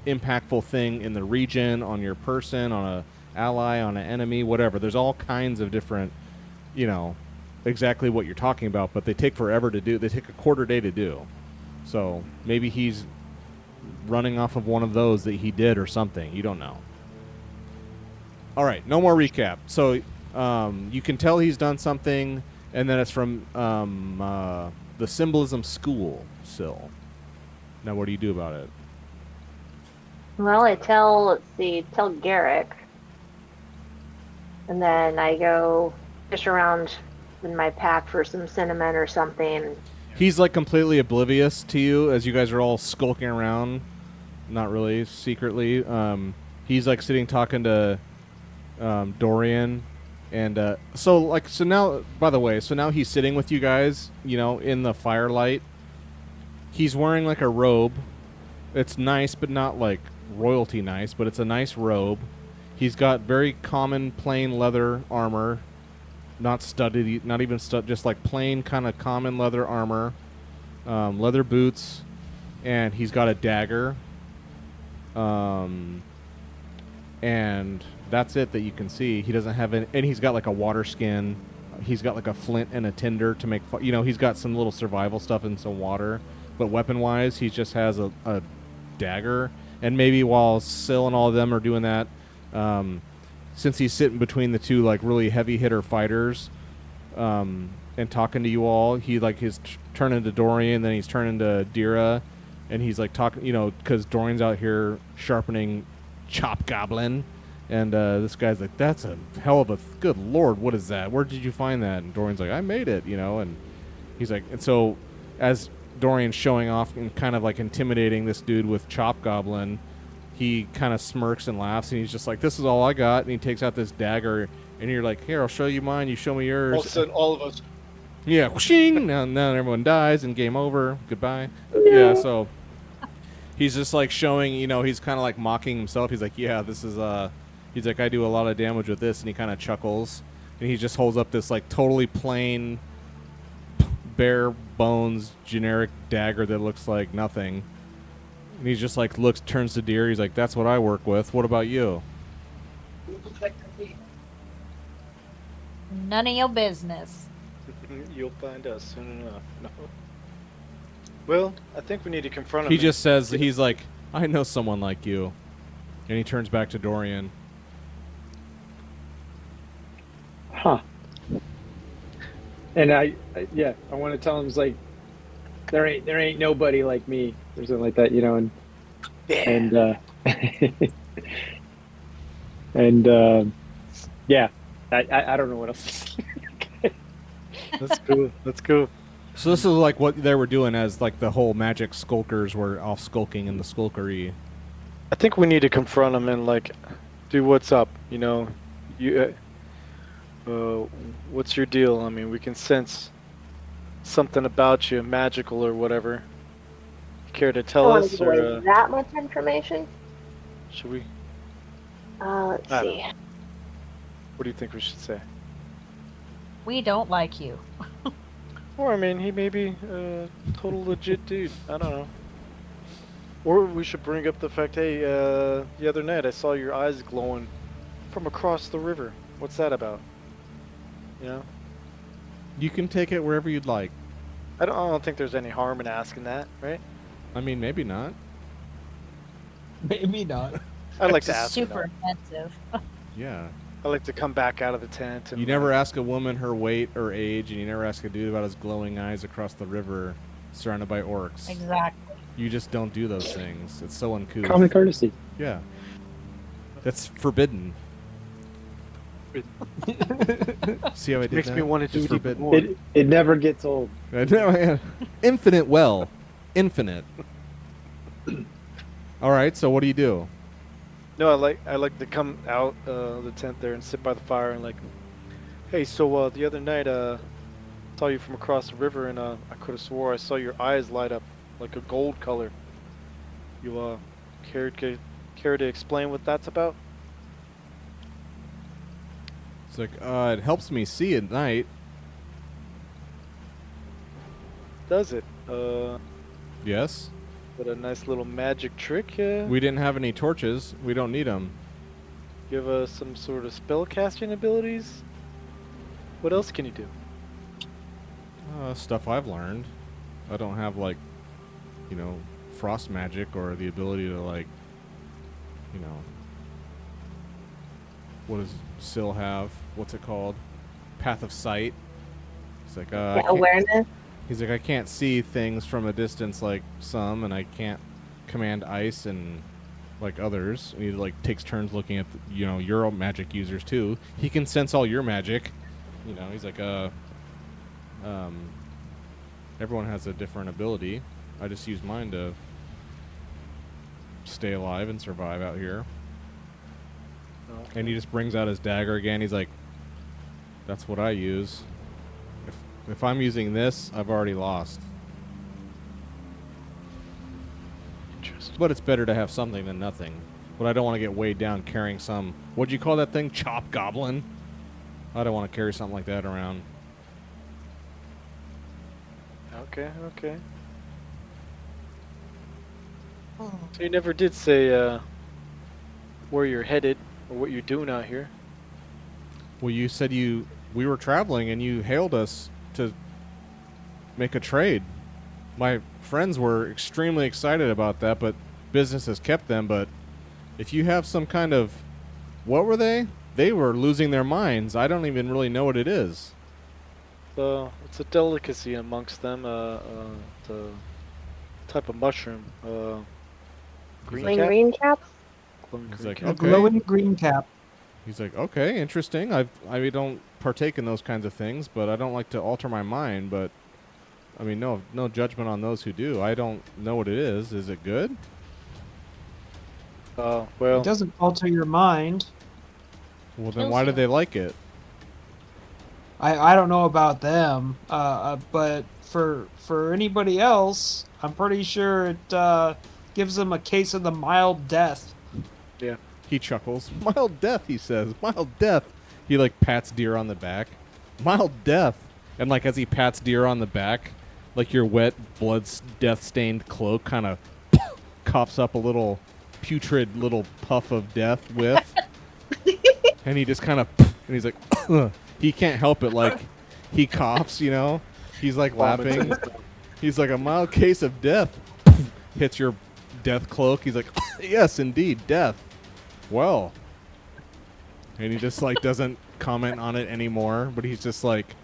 impactful thing in the region, on your person, on a ally, on an enemy, whatever. There's all kinds of different, you know, exactly what you're talking about, but they take forever to do. They take a quarter day to do. So maybe he's running off of one of those that he did or something. You don't know. All right, no more recap. So you can tell he's done something, and then it's from the symbolism school, Syl. Now what do you do about it? Well, tell Garrick. And then I go fish around in my pack for some cinnamon or something. He's like completely oblivious to you as you guys are all skulking around. Not really, secretly. He's like sitting talking to Dorian. And so now, by the way, so now he's sitting with you guys, you know, in the firelight. He's wearing like a robe. It's nice, but not like royalty nice, but it's a nice robe. He's got very common plain leather armor. Not studded, not even stud, just like plain kind of common leather armor, leather boots, and he's got a dagger. And that's it that you can see. He doesn't have any, and he's got like a water skin. He's got like a flint and a tinder to make, you know, he's got some little survival stuff and some water. But weapon-wise, he just has a dagger. And maybe while Syl and all of them are doing that, since he's sitting between the two like really heavy hitter fighters, and talking to you all, he like is turning to Dorian, then he's turning to Dira, and he's like talking, you know, because Dorian's out here sharpening Chop Goblin, and this guy's like, that's a hell of a good lord, what is that? Where did you find that? And Dorian's like, I made it, you know, and he's like, and so as Dorian's showing off and kind of like intimidating this dude with Chop Goblin, he kind of smirks and laughs, and he's just like, this is all I got, and he takes out this dagger, and you're like, here, I'll show you mine, you show me yours. all of a sudden, all of us. Yeah, whooshing, now everyone dies, and game over, goodbye. Yeah, so he's just like showing, you know, he's kind of like mocking himself. He's like, yeah, this is, he's like, I do a lot of damage with this, and he kind of chuckles, and he just holds up this like totally plain, bare bones, generic dagger that looks like nothing. And he's just like turns to Deer. He's like, that's what I work with. What about you? None of your business. You'll find us soon enough. No. Well, I think we need to confront him. He just says, he's like, I know someone like you. And he turns back to Dorian. Huh. And I want to tell him, it's like, there ain't nobody like me or something like that, you know, and yeah, I don't know what else to say. That's cool. That's cool. So this is like what they were doing as like the whole magic skulkers were off skulking in the skulkery. I think we need to confront him and like, dude, what's up? You know, you, what's your deal? I mean, we can sense something about you, magical or whatever. Care to tell I don't us, want to give or away that much information. should we? Let's I see. What do you think we should say? We don't like you. Or I mean, he may be a total legit dude. I don't know. Or we should bring up the fact, hey, the other night I saw your eyes glowing from across the river. What's that about? You know? You can take it wherever you'd like. I don't think there's any harm in asking that, right? I mean, maybe not. Maybe not. I'd like to It's ask. super Her offensive. Yeah. I like to come back out of the tent. And You never ask a woman her weight or age, and you never ask a dude about his glowing eyes across the river surrounded by orcs. Exactly. You just don't do those things. It's so uncouth. Common courtesy. Yeah. That's forbidden. See how I did Makes that? me want to do It's it even forbidden. more. It never gets old. I know, man. Infinite well. Infinite. All right, so what do you do? No, I like to come out the tent there and sit by the fire and like, hey, so the other night saw you from across the river and I could have swore I saw your eyes light up like a gold color. You care to explain what that's about? It's like, it helps me see at night. Does it? Yes. What a nice little magic trick. Yeah. We didn't have any torches. We don't need them. You have some sort of spell casting abilities? What else can you do? Stuff I've learned. I don't have, like, frost magic or the ability to, like, what does Syl have? What's it called? Path of Sight. It's like, I can't- Awareness. He's like, I can't see things from a distance like some, and I can't command ice and like others. And he like takes turns looking at your magic users too. He can sense all your magic. He's like, everyone has a different ability. I just use mine to stay alive and survive out here. And he just brings out his dagger again. He's like, that's what I use. If I'm using this, I've already lost. Interesting. But it's better to have something than nothing. But I don't want to get weighed down carrying some... What'd you call that thing? Chop goblin? I don't want to carry something like that around. Okay, okay. So you never did say where you're headed or what you're doing out here. Well, you said we were traveling and you hailed us to make a trade. My friends were extremely excited about that, but business has kept them. But if you have some kind of... What were they? They were losing their minds. I don't even really know what it is. So it's a delicacy amongst them. The type of mushroom. Green green caps. Glowing He's green like, cap. A okay. glowing green cap. He's like, okay, interesting. I don't partake in those kinds of things, but I don't like to alter my mind. But I mean, no judgment on those who do. I don't know what it is. Is it good? Well, It doesn't alter your mind. Well, then Kills why do you. they like it? I don't know about them, but for anybody else, I'm pretty sure it gives them a case of the mild death. yeah. He chuckles. Mild death, he says. Mild death. He like pats Deer on the back. Mild death. And like as he pats Deer on the back, like your wet, death-stained cloak kind of coughs up a little putrid little puff of death with. And he just kind of, and he's like, he can't help it. Like he coughs, He's like laughing. He's like, a mild case of death. Hits your death cloak. He's like, yes, indeed, death. Well. And he just like doesn't comment on it anymore, but he's just like,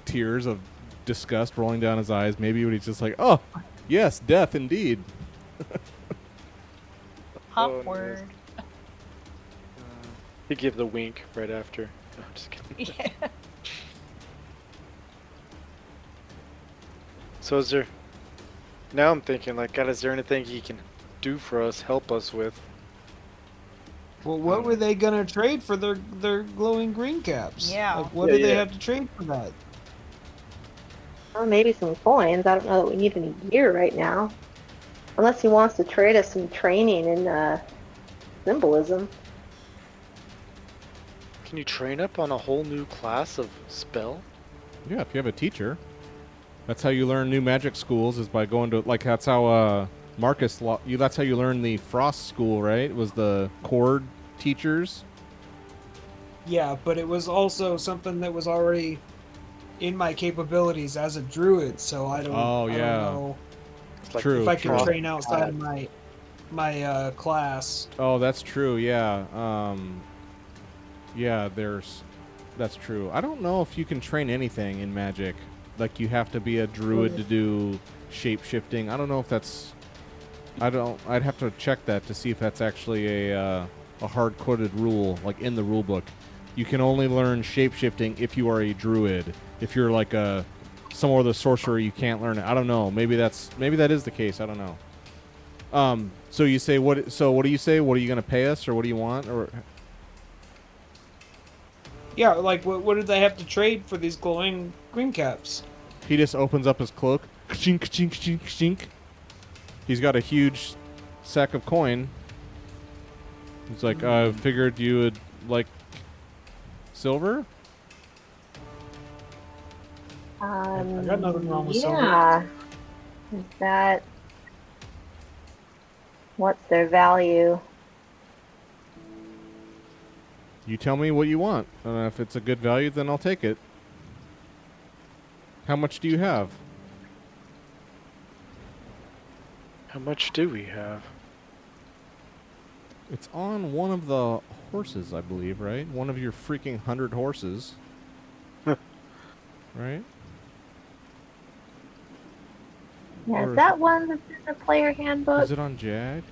tears of disgust rolling down his eyes. Maybe when he's just like, oh, yes, death indeed. Hot Oh, no. word. He give the wink right after. No, I'm just kidding. Yeah. So is there... Now I'm thinking, like, God, is there anything he can do for us, help us with? Well, what were they gonna trade for their glowing green caps? Yeah. Like, what Yeah, do they yeah. have to trade for that? Well, maybe some coins. I don't know that we need any gear right now. Unless he wants to trade us some training in symbolism. Can you train up on a whole new class of spell? Yeah, if you have a teacher. That's how you learn new magic schools, is by going to, like, that's how Marcus, that's how you learn the Frost School, right? Was the Cord teachers. Yeah, but it was also something that was already in my capabilities as a druid, so I don't. Oh, I yeah. don't know. It's like True. if I can true. train outside of my class. Oh, that's true. Yeah. Yeah. That's true. I don't know if you can train anything in Magic. Like you have to be a druid to do shape shifting. I don't know if that's. I'd have to check that to see if that's actually a hard coded rule, like in the rule book. You can only learn shape shifting if you are a druid. If you're like some other sorcerer, you can't learn it. I don't know. Maybe that is the case. I don't know. So you say what? So what do you say? What are you gonna pay us, or what do you want, or? Yeah, like what did they have to trade for these glowing green caps? He just opens up his cloak. Ka-chink, ka-chink, ka-chink, ka-chink. He's got a huge sack of coin. He's like, I figured you would like silver. I got nothing wrong with silver. Yeah. Is that what's their value? You tell me what you want. If it's a good value, then I'll take it. How much do you have? How much do we have? It's on one of the horses, I believe, right? One of your freaking 100 horses. Right? Yeah, Or is that one that's in the player handbook? Is it on Jag?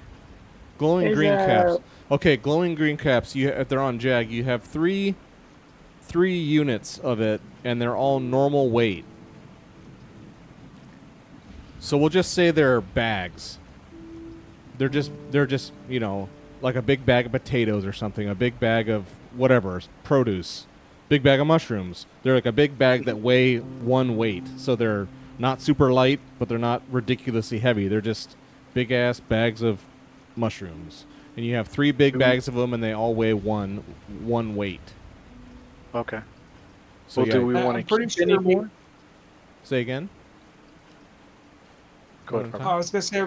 Glowing There's green a- caps. Okay, glowing green caps. If they're on Jag, you have three units of it, and they're all normal weight. So we'll just say they're bags. They're just like a big bag of potatoes or something, a big bag of whatever, produce, big bag of mushrooms. They're like a big bag that weigh one weight. So they're not super light, but they're not ridiculously heavy. They're just big ass bags of mushrooms. And you have 3 big bags of them, and they all weigh one weight. Okay. So Well, do we I'm want to pretty keep sure any more? Say again. Go ahead. I was gonna say,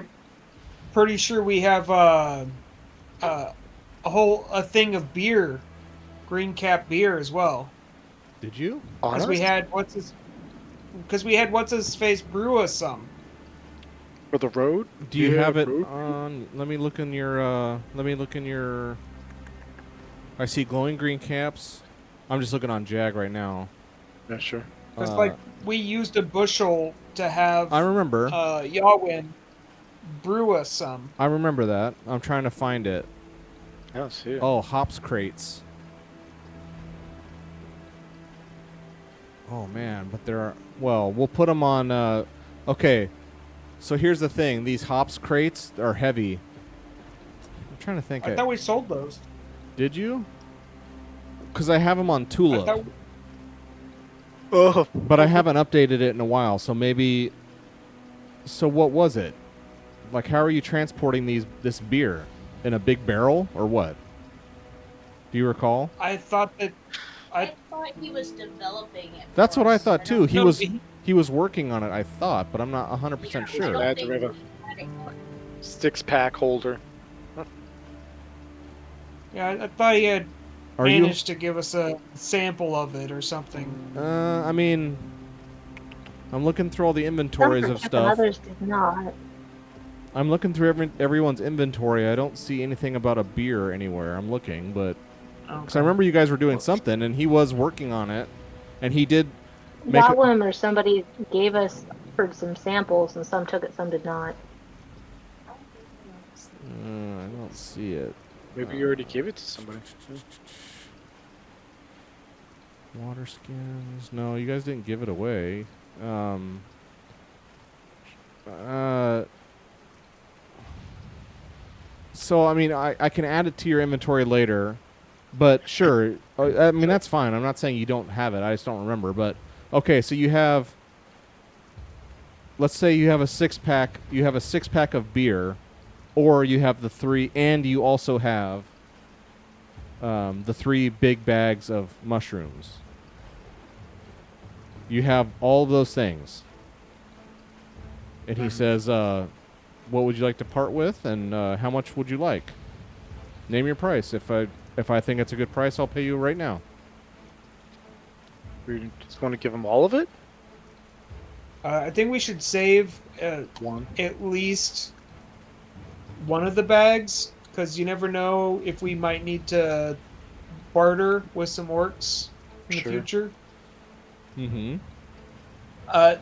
pretty sure we have a thing of beer, green cap beer as well. Did you? Because we had what's his face brew us some. For the road? Do you have it road? on? Let me look in your. I see glowing green caps. I'm just looking on Jag right now. Yeah, sure. Because like we used a bushel to have. I remember. Yawin brew us some. I remember that. I'm trying to find it. I don't see it. Oh, hops crates. Oh man, but there are. Well, we'll put them on. Okay, so here's the thing: these hops crates are heavy. I'm trying to think. I thought we sold those. Did you? Because I have them on Tulip, Oh, but I haven't updated it in a while. So maybe. So what was it? Like, how are you transporting this beer in a big barrel or what? Do you recall? I thought he was developing it. That's for what I us. thought too. No, He was working on it, I thought, but I'm not 100% I sure. don't That's think River. we had it. 6-pack holder. Yeah, I thought he had Are you? managed to give us a sample of it or something. I mean, I'm looking through all the inventories Some of did and stuff. others did not. I'm looking through everyone's inventory. I don't see anything about a beer anywhere. I'm looking, but because I remember you guys were doing something, and he was working on it, and he did make it. Goblin or somebody gave us for some samples, and some took it, some did not. I don't see it. Maybe you already gave it to somebody. Water skins. No, you guys didn't give it away. So, I mean, I can add it to your inventory later, but sure. I mean, that's fine. I'm not saying you don't have it. I just don't remember. But, okay, so you have, let's say you have a 6-pack. You have a 6-pack of beer, or you have the 3, and you also have the 3 big bags of mushrooms. You have all of those things. And he says, what would you like to part with, and how much would you like? Name your price. If I think it's a good price, I'll pay you right now. We just want to give him all of it? I think we should save One. at least one of the bags, because you never know if we might need to barter with some orcs in the Sure. future. Mm-hmm.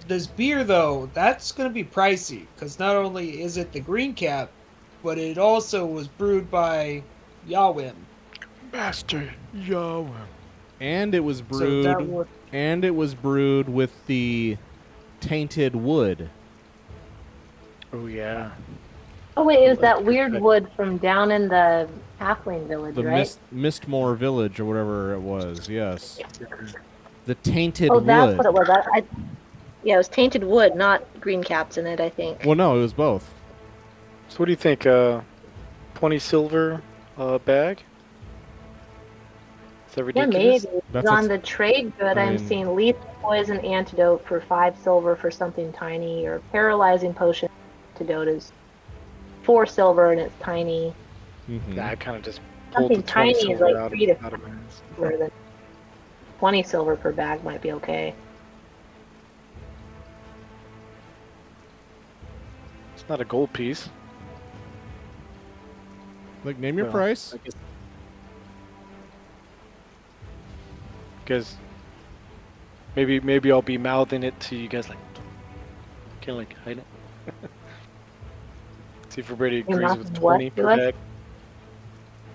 This beer, though, that's going to be pricey, because not only is it the green cap, but it also was brewed by Yawim. Master Yahweh. And it was So brewed. that would, And it was brewed with the tainted wood. Oh yeah. Oh wait, it was Like, that weird wood from down in the halfling village, The right? Mistmore village or whatever it was. Yes. The tainted Oh, wood. that's what it was. Yeah, it was tainted wood, not green caps in it, I think. Well, no, it was both. So what do you think? 20 silver bag? Is that Yeah, ridiculous? maybe. That's On ex- the trade good, I I'm mean- seeing lethal poison antidote for 5 silver for something tiny, or paralyzing potion antidote is 4 silver and it's tiny. Mm-hmm. Yeah, I kind of just pulled Something the 20 tiny is silver like out 3 to of my hands. silver, then 20 silver per bag might be okay. It's not a gold piece. Like, name your Well, price. I guess. Because maybe I'll be mouthing it to you guys like, kind of like hide it. See if everybody You're agrees not with what 20 to per us? bag.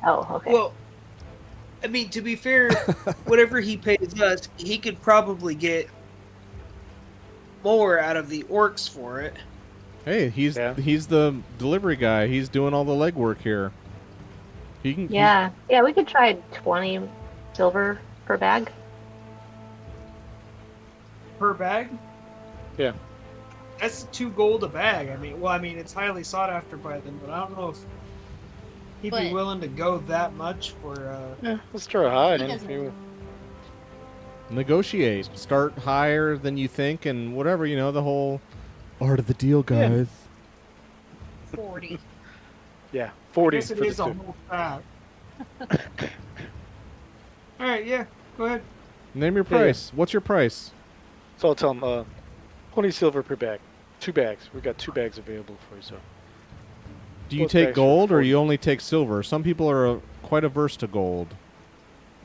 Oh, okay. well, I mean, to be fair, whatever he pays us, he could probably get more out of the orcs for it. Hey, he's Yeah. the delivery guy. He's doing all the legwork here. He can. Yeah, we could try 20 silver per bag. Per bag? Yeah. That's 2 gold a bag. I mean, it's highly sought after by them, but I don't know if he'd be But- willing to go that much for. Yeah, let's try high. He And doesn't- if you- Negotiate. Start higher than you think, and whatever, the whole art of the deal, guys. 40. yeah, I 40 guess it for is the a two. whole bag. All right, yeah, go ahead. Name your Yeah, yeah. price. What's your price? So I'll tell them 20 silver per bag. 2 bags. We got 2 bags available for you. So Do you Both take bags for gold or 40. you only take silver? Some people are quite averse to gold.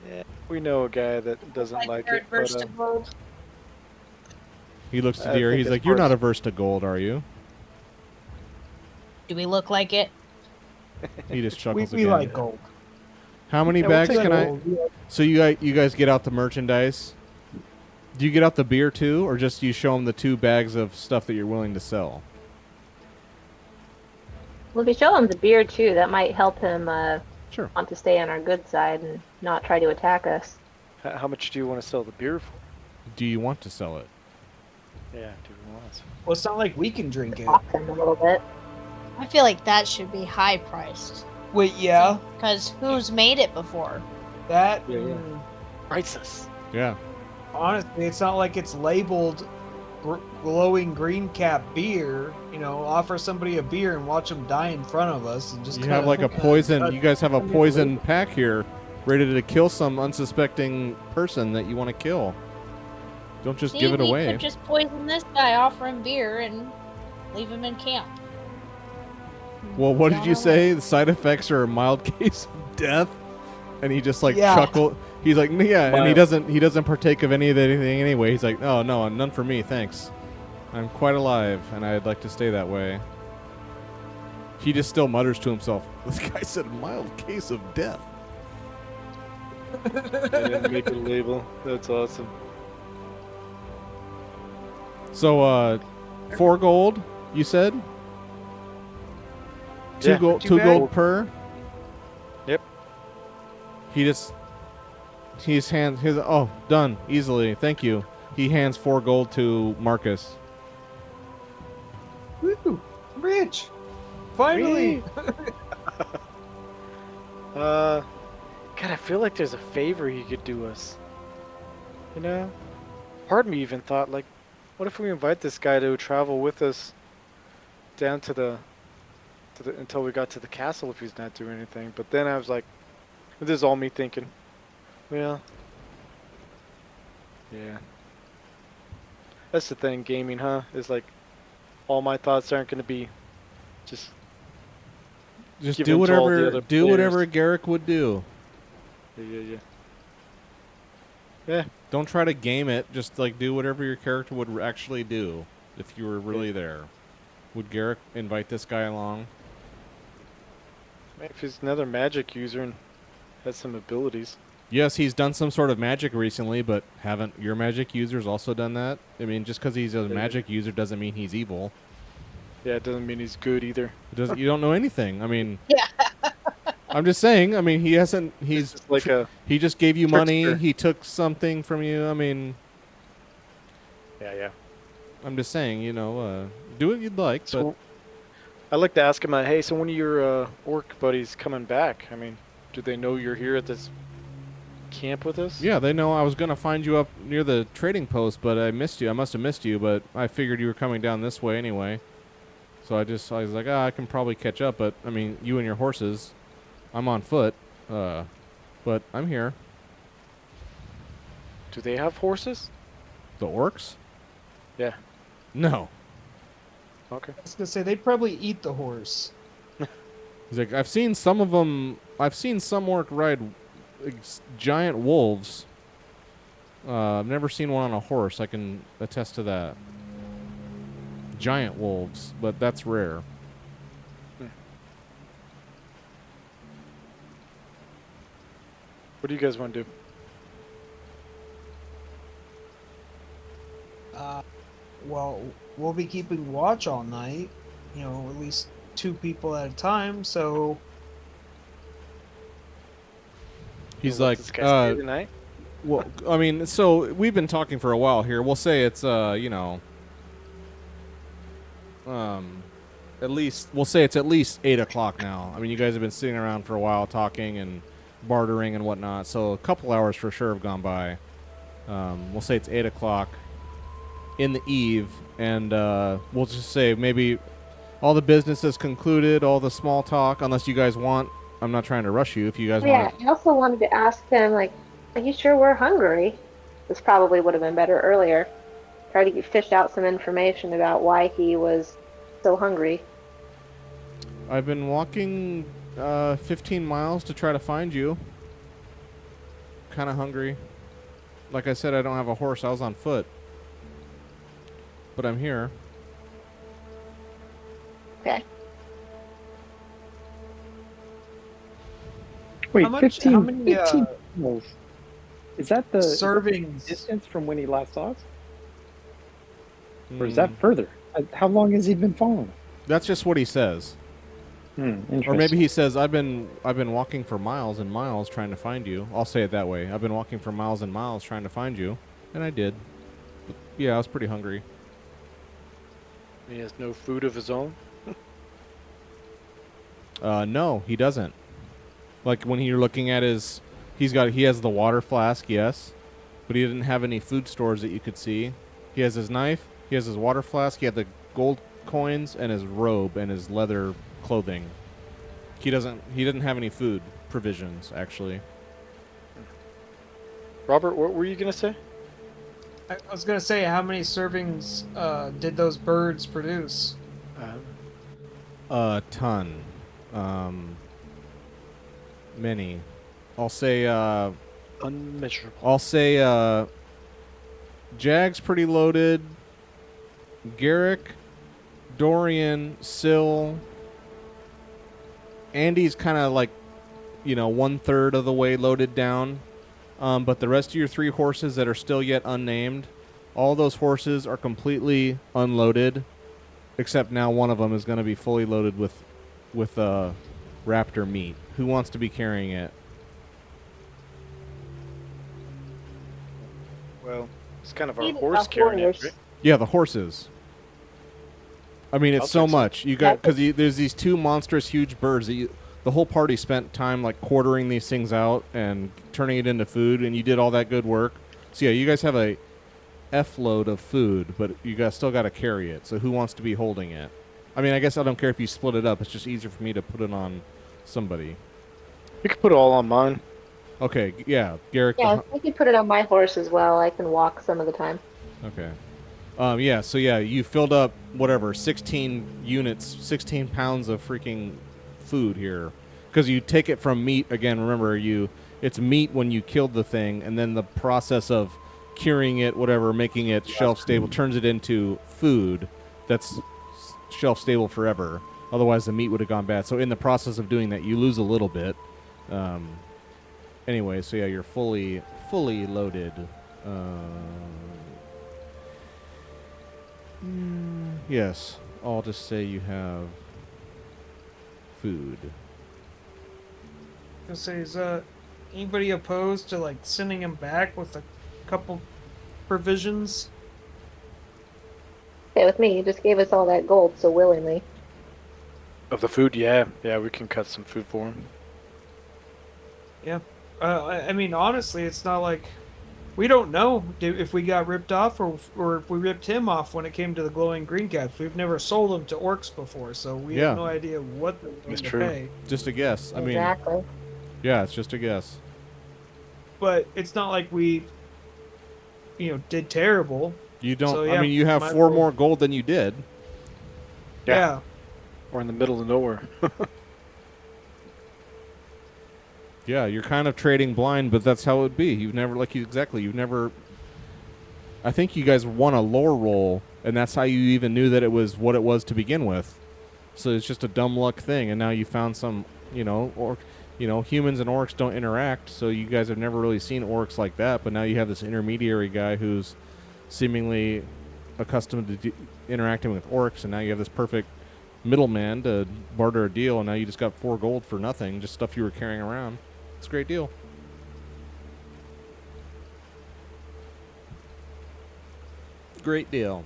yeah, we know a guy that doesn't like they're it. adverse But, to gold. He looks to I Deer. think He's as like, "You're far not as- averse to gold, are you?" Do we look like it? He just We, chuckles we again. like gold. How many Yeah, we'll bags take can I? Gold, yeah. So you guys get out the merchandise. Do you get out the beer too, or just you show them the 2 bags of stuff that you're willing to sell? Well, if we show him the beer too, that might help him Sure. want to stay on our good side and not try to attack us. how much do you want to sell the beer for? Do you want to sell it? Yeah, do we want to? Well, it's not like we can drink it. Talk him a little bit. I feel like that should be high priced. Wait, yeah, Because who's made it before? that. Yeah, yeah. Priceless. Yeah. Honestly, it's not like it's labeled glowing green cap beer. Offer somebody a beer and watch them die in front of us, and just You have like a poison. You guys have a poison pack here, ready to kill some unsuspecting person that you want to kill. Don't just See, give it we away. could just poison this guy, offer him beer, and leave him in camp. Well, what Go did you on say? The side effects are a mild case of death, and he just like Yeah. chuckled. He's like, yeah, and Mild. he doesn't partake of any of anything anyway. He's like, no, none for me, thanks. I'm quite alive, and I'd like to stay that way. He just still mutters to himself. This guy said mild case of death. I didn't make a label. That's awesome. So, 4 gold, you said? 2 Yeah, gold, 2 2 bag. gold per. Yep. He's done easily. Thank you. He hands 4 gold to Marcus. Woo, rich. Finally. God, I feel like there's a favor he could do us. Part of me even thought, like, what if we invite this guy to travel with us down to the until we got to the castle if he's not doing anything. But then I was like, this is all me thinking. Well, yeah. That's the thing, gaming, huh? Is like all my thoughts aren't going to be just Just Give in to all the other do whatever players. Garrick would do. Yeah. Don't try to game it. Just like do whatever your character would actually do if you were really there. Would Garrick invite this guy along? If he's another magic user and has some abilities. Yes, he's done some sort of magic recently, but haven't your magic users also done that? I mean, just because he's a magic user doesn't mean he's evil. Yeah, it doesn't mean he's good either. It doesn't. You don't know anything. I mean, Yeah. I'm just saying. I mean, he hasn't. He's It's like a he just gave you money. trickster. He took something from you. I mean, yeah. I'm just saying. Do what you'd like, but So I'd like to ask him, hey, so when are your orc buddies coming back? I mean, do they know you're here at this camp with us? yeah, they know I was gonna find you up near the trading post, but I missed you. I must have missed you, but I figured you were coming down this way anyway. So I was like, I can probably catch up, but I mean, you and your horses, I'm on foot, but I'm here. Do they have horses? The orcs? Yeah. No. Okay. I was gonna say they probably eat the horse. He's like, I've seen some of them. I've seen some orc ride giant wolves. I've never seen one on a horse. I can attest to that. Giant wolves, but that's rare. What do you guys want to do? Well, we'll be keeping watch all night. At least 2 people at a time. So He's Let like, this guy stay tonight? well, I mean, so we've been talking for a while here. We'll say it's, at least we'll say it's at least 8 o'clock now. I mean, you guys have been sitting around for a while talking and bartering and whatnot, so a couple hours for sure have gone by. We'll say it's 8 o'clock in the eve, and we'll just say maybe all the business is concluded, all the small talk, unless you guys want. I'm not trying to rush you. If you guys Yeah, want, I also wanted to ask him, like, are you sure we're hungry? This probably would have been better earlier. Try to fish out some information about why he was so hungry. I've been walking 15 miles to try to find you. Kind of hungry. Like I said, I don't have a horse. I was on foot. But I'm here. Okay. Wait, How much- 15, how many, 15 miles. Is that the servings. distance from when he last saw us? Or is Mm, that further? How long has he been following us? That's just what he says. Interesting. Or maybe he says, I've been walking for miles and miles trying to find you. I'll say it that way. I've been walking for miles and miles trying to find you. And I did. But yeah, I was pretty hungry. He has no food of his own. No, he doesn't. Like when you're looking at he has the water flask, yes, but he didn't have any food stores that you could see. He has his knife, he has his water flask, he had the gold coins and his robe and his leather clothing. He didn't have any food provisions actually. Robert, what were you gonna say? I was gonna say, how many servings did those birds produce? A ton. Many. I'll say Unmeasurable. Jag's pretty loaded. Garrick, Dorian, Syl, Andy's kind of like, 1/3 of the way loaded down. But the rest of your 3 horses that are still yet unnamed, all those horses are completely unloaded, except now one of them is going to be fully loaded with raptor meat. Who wants to be carrying it? Well, it's kind of our Need a horse carrying it, horse. right? Yeah, the horses. I mean, it's I'll so take some. much. You got because there's these 2 monstrous, huge birds that the whole party spent time like quartering these things out and turning it into food, and you did all that good work. So yeah, you guys have a F load of food, but you guys still got to carry it. So who wants to be holding it? I mean, I guess I don't care if you split it up. It's just easier for me to put it on somebody. You could put it all on mine. Okay, yeah, Garrick. Yeah, I could put it on my horse as well. I can walk some of the time. Okay. Yeah, so yeah, you filled up whatever 16 units, 16 pounds of freaking food here, because you take it from meat again. Remember, it's meat when you killed the thing, and then the process of curing it, whatever, making it shelf stable, turns it into food that's shelf stable forever. Otherwise, the meat would have gone bad. So in the process of doing that, you lose a little bit. Anyway, so yeah, you're fully loaded. Yes, I'll just say you have food. I was gonna say, is anybody opposed to like sending him back with a couple provisions? Okay, with me, you just gave us all that gold so willingly. Of the food, yeah, we can cut some food for him. Yeah. I mean, honestly, it's not like we don't know if we got ripped off or if we ripped him off when it came to the glowing green caps. We've never sold them to orcs before, so we Yeah. have no idea what they're going That's to true. pay. Just a guess. I mean, Exactly. yeah, it's just a guess. But it's not like we, did terrible. You don't. So, I yeah, mean, you have might 4 roll. more gold than you did. Yeah. Or in the middle of nowhere. Yeah, you're kind of trading blind, but that's how it would be. You've never, I think you guys won a lore roll, and that's how you even knew that it was what it was to begin with. So it's just a dumb luck thing, and now you found some, humans and orcs don't interact, so you guys have never really seen orcs like that, but now you have this intermediary guy who's seemingly accustomed to interacting with orcs, and now you have this perfect middleman to barter a deal, and now you just got 4 gold for nothing, just stuff you were carrying around. It's a great deal. Great deal.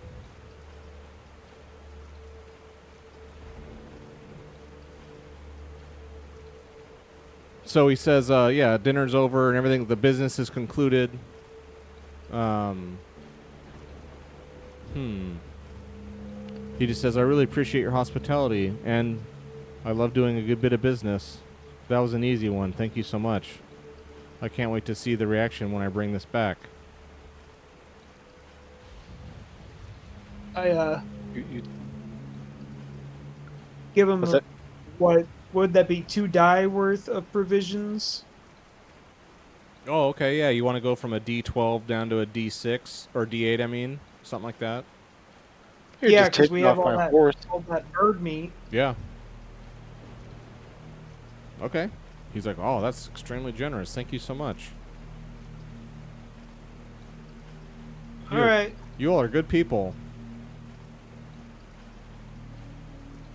So he says, yeah, dinner's over and everything. The business is concluded. He just says, I really appreciate your hospitality, and I love doing a good bit of business. That was an easy one. Thank you so much. I can't wait to see the reaction when I bring this back. You Give him What's that? what would that be 2 die worth of provisions? Oh, okay, yeah. You want to go from a D12 down to a D6 or D8? I mean, something like that. You're Yeah, just because we taking have off all my that, horse. all that bird meat. Yeah. Okay. He's like, oh, that's extremely generous. Thank you so much. All right. You all are good people.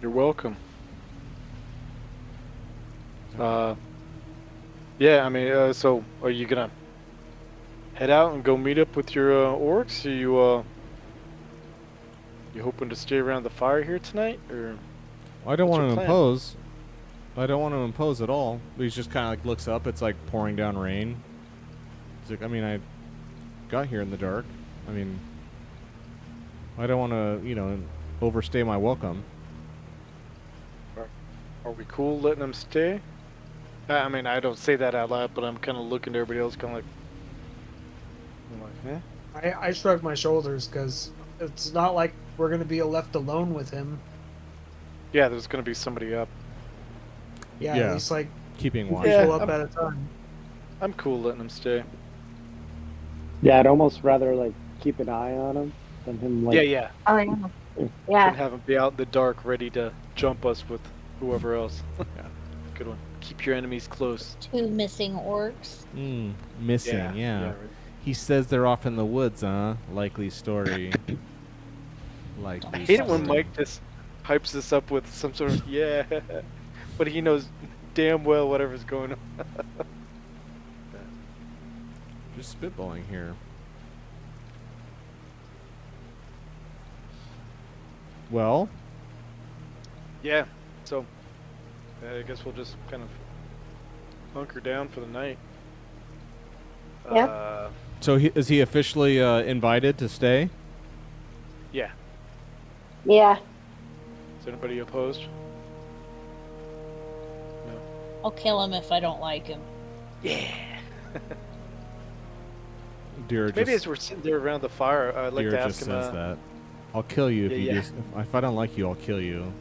You're welcome. Yeah, I mean, so are you gonna head out and go meet up with your orcs? Are you hoping to stay around the fire here tonight, or? I don't What's want your to plan? impose. I don't want to impose at all. But he's just kind of like looks up. It's like pouring down rain. He's like, I mean, I got here in the dark. I mean, I don't want to, overstay my welcome. Are we cool letting them stay? I mean, I don't say that out loud, but I'm kind of looking at everybody else, kind of like, I'm like, eh? I shrug my shoulders because it's not like we're going to be left alone with him. Yeah, there's gonna be somebody up. Yeah, Yeah. at least like Keeping 2 watch. Yeah. people up I'm- at a time. I'm cool letting them stay. Yeah, I'd almost rather like keep an eye on him than him like. Yeah. Oh yeah. And Yeah. have them be out in the dark, ready to jump us with whoever else. Yeah. Good one. Keep your enemies close. 2 missing orcs. Missing, yeah. right. He says they're off in the woods, huh? Likely story. Likely I hate it when story. Mike just hypes this up with some sort of yeah, but he knows damn well whatever's going on. Just spitballing here. Well, Yeah, so I guess we'll just kind of hunker down for the night. Yeah. so is he officially invited to stay? Yeah. Yeah. Is anybody opposed? I'll kill him if I don't like him. Yeah. Deer Maybe just as we're sitting there around the fire, I'd like Deer to just ask him. says that. I'll kill you if Yeah, you yeah. just if I don't like you, I'll kill you.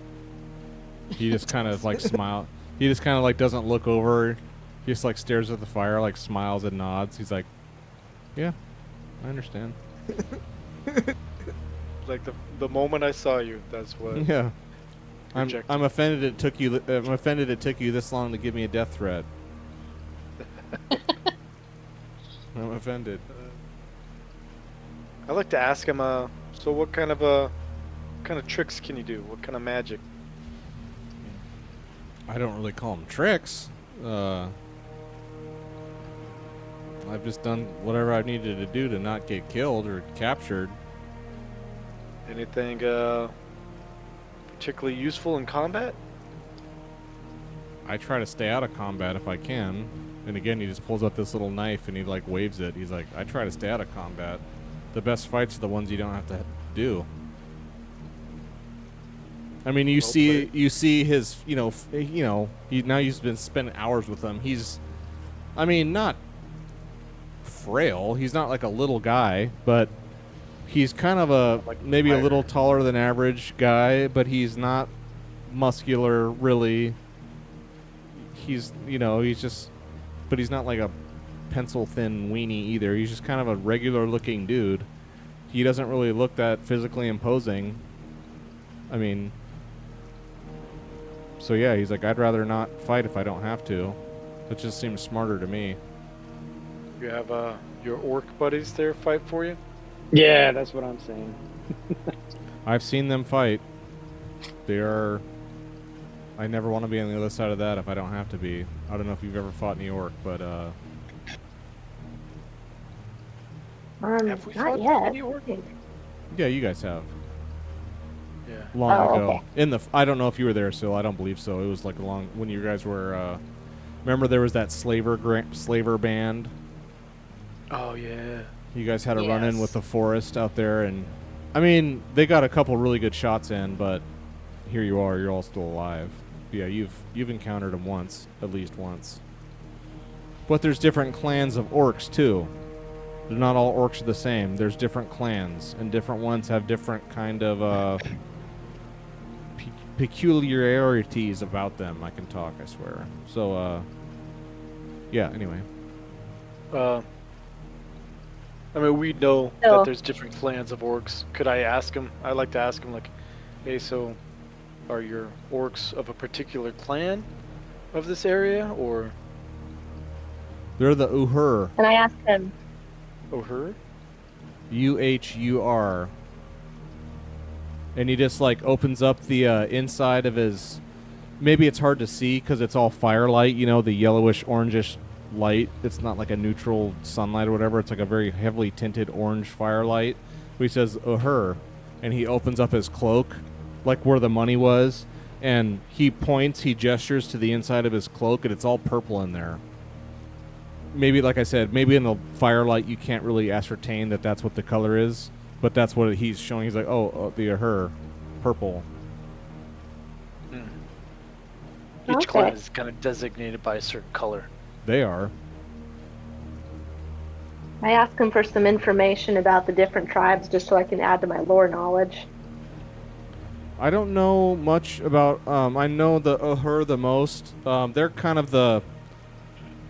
He just kind of like smile. He just kind of like doesn't look over. He just like stares at the fire, like smiles and nods. He's like, "Yeah, I understand." Like the moment I saw you, that's what. Yeah. Rejected. I'm offended it took you. I'm offended it took you this long to give me a death threat. I'm offended. I like to ask him. So what kind of tricks can you do? What kind of magic? I don't really call them tricks. I've just done whatever I needed to do to not get killed or captured. Anything particularly useful in combat? I try to stay out of combat if I can. And again, he just pulls up this little knife and he like waves it. He's like, I try to stay out of combat. The best fights are the ones you don't have to do. I mean, you see his, now he's been spending hours with him. He's, I mean, not frail. He's not like a little guy, but he's kind of maybe a little taller than average guy, but he's not muscular really. He's just, but he's not like a pencil thin weenie either. He's just kind of a regular looking dude. He doesn't really look that physically imposing. I mean, so yeah, he's like, I'd rather not fight if I don't have to. It just seems smarter to me. You have your orc buddies there fight for you? Yeah, that's what I'm saying. I've seen them fight. They are. I never want to be on the other side of that if I don't have to be. I don't know if you've ever fought New York, but Have we not fought yet. any orc? yeah, you guys have Yeah. long Oh, ago. okay. I don't know if you were there still. I don't believe so. It was like long when you guys were. Remember there was that slaver band. Oh yeah. You guys had a run in Yes. with the forest out there, and I mean they got a couple really good shots in, but here you are. You're all still alive. Yeah, you've encountered them once, at least once. But there's different clans of orcs too. They're not all orcs are the same. There's different clans, and different ones have different kind of peculiarities about them. I can talk, I swear. So, yeah. Anyway, I mean, we know So- that there's different clans of orcs. Could I ask him? I like to ask him, like, hey, so are your orcs of a particular clan of this area, or they're the Uhur. And I asked him, her? UHUR. And he just like opens up the inside of his. Maybe it's hard to see because it's all firelight. You know, the yellowish orangish light. It's not like a neutral sunlight or whatever. It's like a very heavily tinted orange firelight. But he says her, and he opens up his cloak, like where the money was, and he points. He gestures to the inside of his cloak, and it's all purple in there. Maybe, like I said, maybe in the firelight you can't really ascertain that that's what the color is, but that's what he's showing. He's like, the her, purple. Each Okay. clan is kind of designated by a certain color. They are. I asked him for some information about the different tribes just so I can add to my lore knowledge. I don't know much about. I know the her the most. They're kind of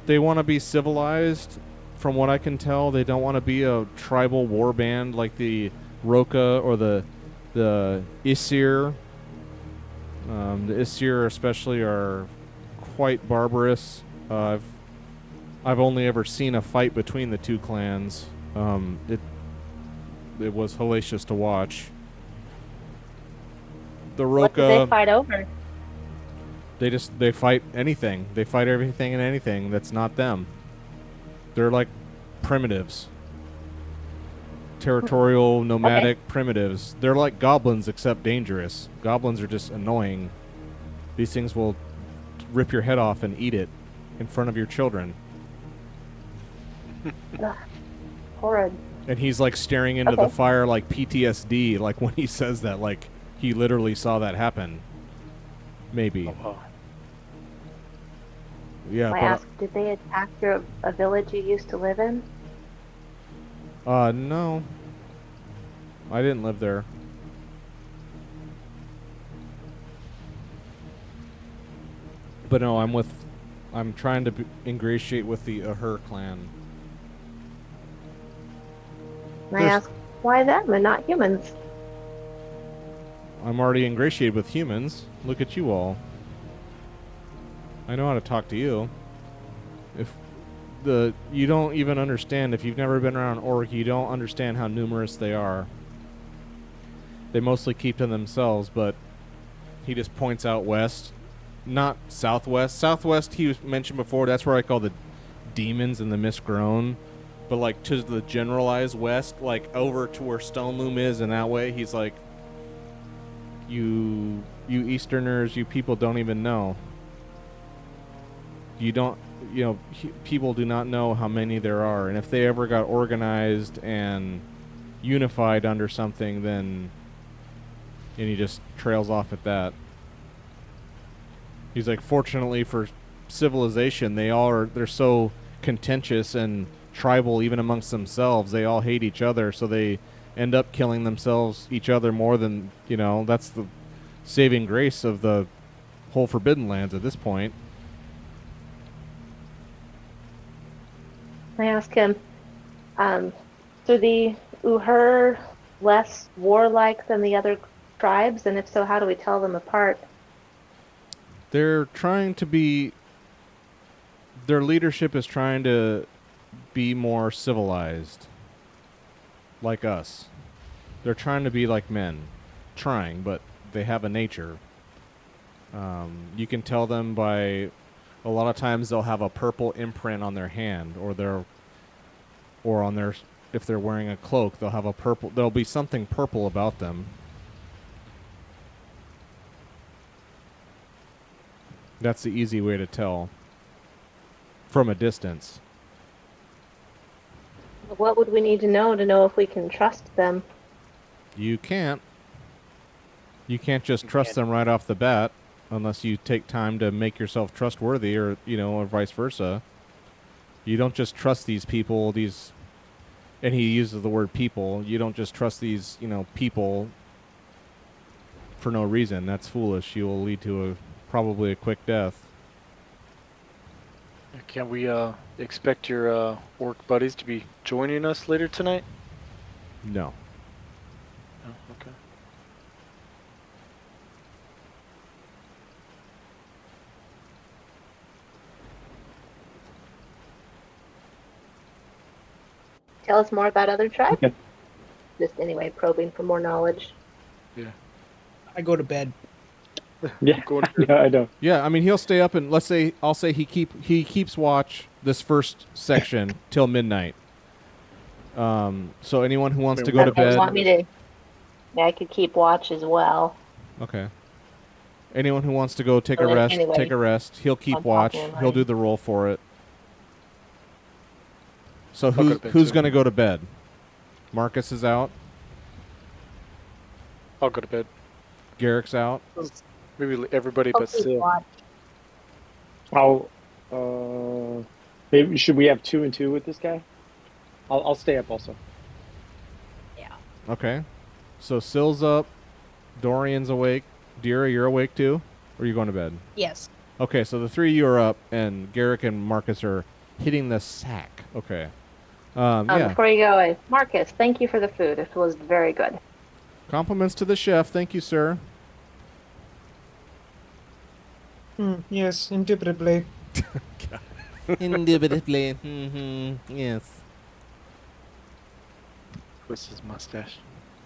they want to be civilized, from what I can tell. They don't want to be a tribal war band like the Roka or the Isir. The Isir especially are quite barbarous. I've only ever seen a fight between the two clans. It was hellacious to watch. The What did Roka, they fight over? they fight anything. They fight everything and anything that's not them. They're like primitives. Territorial, nomadic primitives. They're like goblins except dangerous. Goblins are just annoying. These things will rip your head off and eat it in front of your children. Ugh, horrid. And he's like staring into the fire like PTSD, like when he says that, like he literally saw that happen. Maybe. Oh, wow. Yeah, I but asked, did they attack a village you used to live in? No. I didn't live there. But no, I'm trying to ingratiate with the Ahur clan. And I There's- ask, why them and not humans? I'm already ingratiated with humans. Look at you all. I know how to talk to you. If you don't even understand, if you've never been around orc, you don't understand how numerous they are. They mostly keep to themselves, but he just points out west, not southwest. Southwest, he mentioned before, that's where I call the demons and the misgrown. But like to the generalized west, like over to where Stone Loom is, and that way, he's like, you Easterners, you people don't even know. People do not know how many there are, and if they ever got organized and unified under something, then, and he just trails off at that. He's like, fortunately for civilization, they're so contentious and tribal even amongst themselves. They all hate each other, so they end up killing each other more than, that's the saving grace of the whole Forbidden Lands at this point. I ask him, so the Uhur less warlike than the other tribes, and if so, how do we tell them apart? They're trying to be. Their leadership is trying to be more civilized, like us. They're trying to be like men, but they have a nature. You can tell them by. A lot of times they'll have a purple imprint on their hand, if they're wearing a cloak, they'll have a purple. There'll be something purple about them. That's the easy way to tell from a distance. What would we need to know if we can trust them? You can't. You can't just trust them right off the bat unless you take time to make yourself trustworthy, or vice versa. You don't just trust these people, and he uses the word people. You don't just trust these, people for no reason. That's foolish. You will lead to probably a quick death. Can we expect your orc buddies to be joining us later tonight? No. Oh, okay. Tell us more about other tribes? Okay. Just anyway, probing for more knowledge. Yeah. I go to bed. Yeah, Going yeah, I know. Yeah, I mean, he'll stay up, and I'll say he keeps watch this first section till midnight. So anyone who wants to go to If you want bed, me to, yeah, I could keep watch as well. okay. Anyone who wants to go take a Well, rest, anyway, take a rest. He'll keep I'm watch. talking He'll about- do the roll for it. So go to bed, who's too. going to go to bed? Marcus is out. I'll go to bed. Garrick's out. Maybe everybody I'll but keep still. watch. I'll maybe should we have 2 and 2 with this guy? I'll stay up also. Okay. So Sill's up. Dorian's awake. Dira, you're awake too? Or are you going to bed? Yes. Okay, so the three of you are up, and Garrick and Marcus are hitting the sack. Okay. Yeah. Before you go, Marcus, thank you for the food. It was very good. Compliments to the chef. Thank you, sir. Yes, indubitably. Indubitably. Mm-hmm. Yes. Twist his mustache.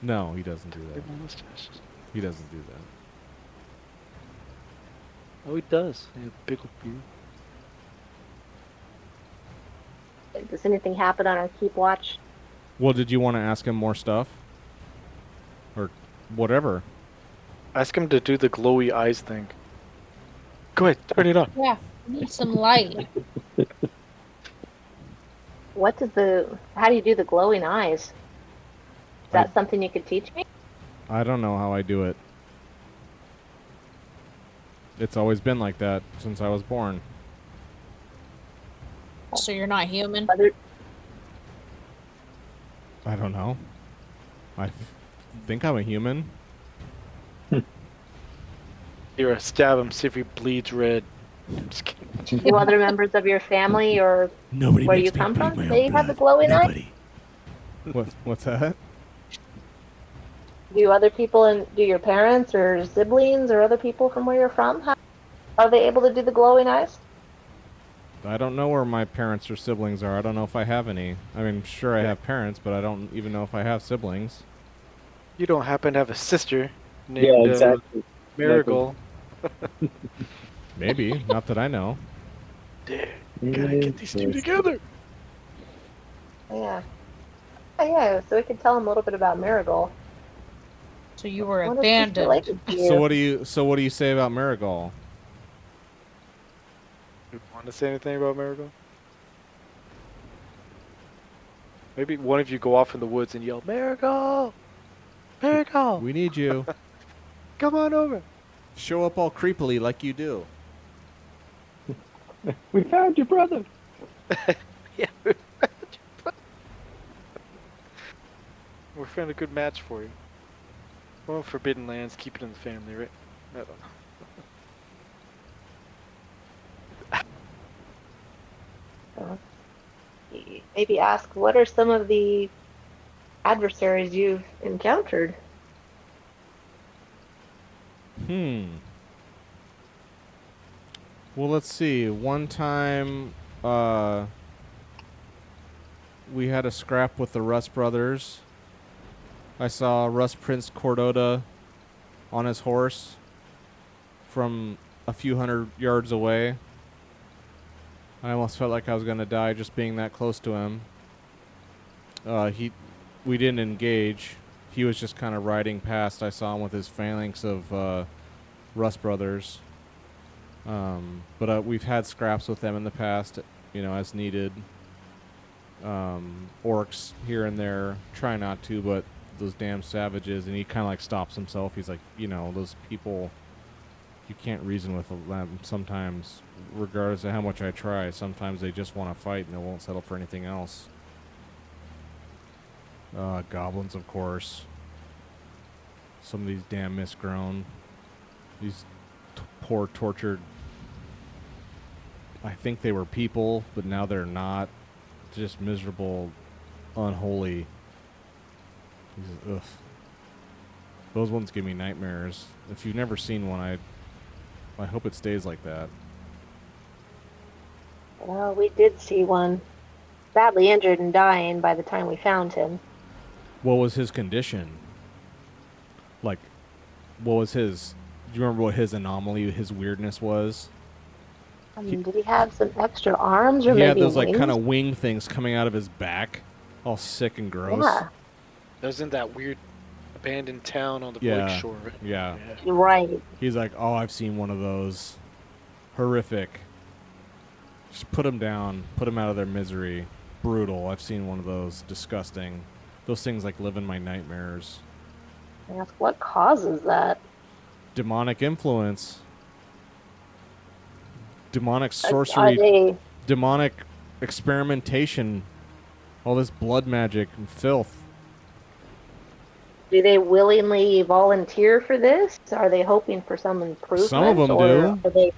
No, he doesn't do that. Big mustache. He doesn't do that. Oh, he does. He has a big old beard. Does anything happen on our keep watch? Well, did you want to ask him more stuff? Or whatever. Ask him to do the glowy eyes thing. Go ahead, turn it on. Yeah. Need some light. How do you do the glowing eyes? Is that something you could teach me? I don't know how I do it. It's always been like that since I was born. So you're not human? Whether I don't know. I think I'm a human. Here, stab him, see if he bleeds red. I'm just kidding. Do other members of your family or Nobody where makes you me come bleed from, my they own have the blood. glowing eye? Nobody. What's that? Do other people and do your parents or siblings or other people from where you're from are they able to do the glowing eyes? I don't know where my parents or siblings are. I don't know if I have any. I mean, sure I have parents, but I don't even know if I have siblings. You don't happen to have a sister Yeah, named exactly. Marigold? Maybe, not that I know. Dude, gotta get these two together. Yeah. Oh, yeah, so we could tell them a little bit about Marigold. So you were I wonder if she's abandoned. related to you. So what do you say about Marigold? You want to say anything about Marigold? Maybe one of you go off in the woods and yell, Marigold! Marigold! We need you. Come on over! Show up all creepily like you do. We found your brother. Yeah, we're finding a good match for you. Well, Forbidden Lands, keep it in the family, right? I don't know. Maybe ask what are some of the adversaries you've encountered? Well, let's see. One time, we had a scrap with the Rust brothers. I saw Rust Prince Cordota on his horse from a few hundred yards away. I almost felt like I was going to die just being that close to him. We didn't engage. He was just kind of riding past. I saw him with his phalanx of Rust brothers. But we've had scraps with them in the past, as needed. Orcs here and there. Try not to, but those damn savages. And he kind of like stops himself. He's like, those people, you can't reason with them sometimes, regardless of how much I try. Sometimes they just want to fight and they won't settle for anything else. Goblins, of course. Some of these damn misgrown. These poor tortured. I think they were people, but now they're not. Just miserable, unholy. Ugh. Those ones give me nightmares. If you've never seen one, I hope it stays like that. Well, we did see one. Badly injured and dying by the time we found him. What was his condition? Like, what was his... Do you remember what his anomaly, his weirdness was? Did he have some extra arms or He maybe had those like wings? kind of wing things coming out of his back, all sick and gross. Yeah, There's in that weird abandoned town on the Yeah. lake shore, right? Yeah. you're right. He's like, oh, I've seen one of those. Horrific. Just put them down. Put them out of their misery. Brutal. I've seen one of those. Disgusting. Those things like live in my nightmares. Ask what causes that? Demonic influence. Demonic Are sorcery. they Demonic experimentation. All this blood magic and filth. Do they willingly volunteer for this? Are they hoping for some improvement? Some of them or do. Are they...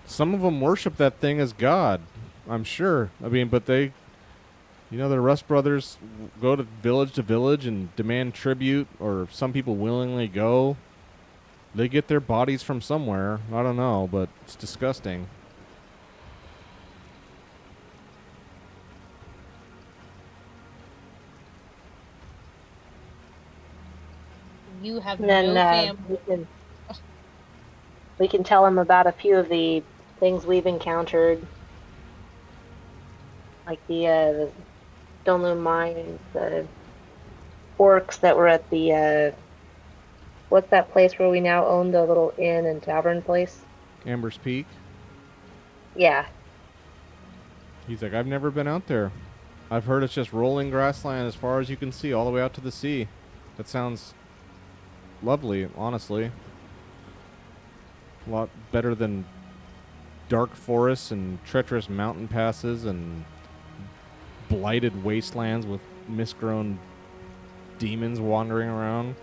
Some of them worship that thing as God, I'm sure. I mean, but they, the Rust Brothers go to village and demand tribute, or some people willingly go. They get their bodies from somewhere. I don't know, but it's disgusting. You have And then no family. we can tell them about a few of the things we've encountered, like the Stoneloom mines, the orcs that were at the what's that place where we now own the little inn and tavern place? Amber's Peak. Yeah, He's like, I've never been out there. I've heard it's just rolling grassland as far as you can see, all the way out to the sea. That sounds lovely, honestly. A lot better than dark forests and treacherous mountain passes and blighted wastelands with misgrown demons wandering around.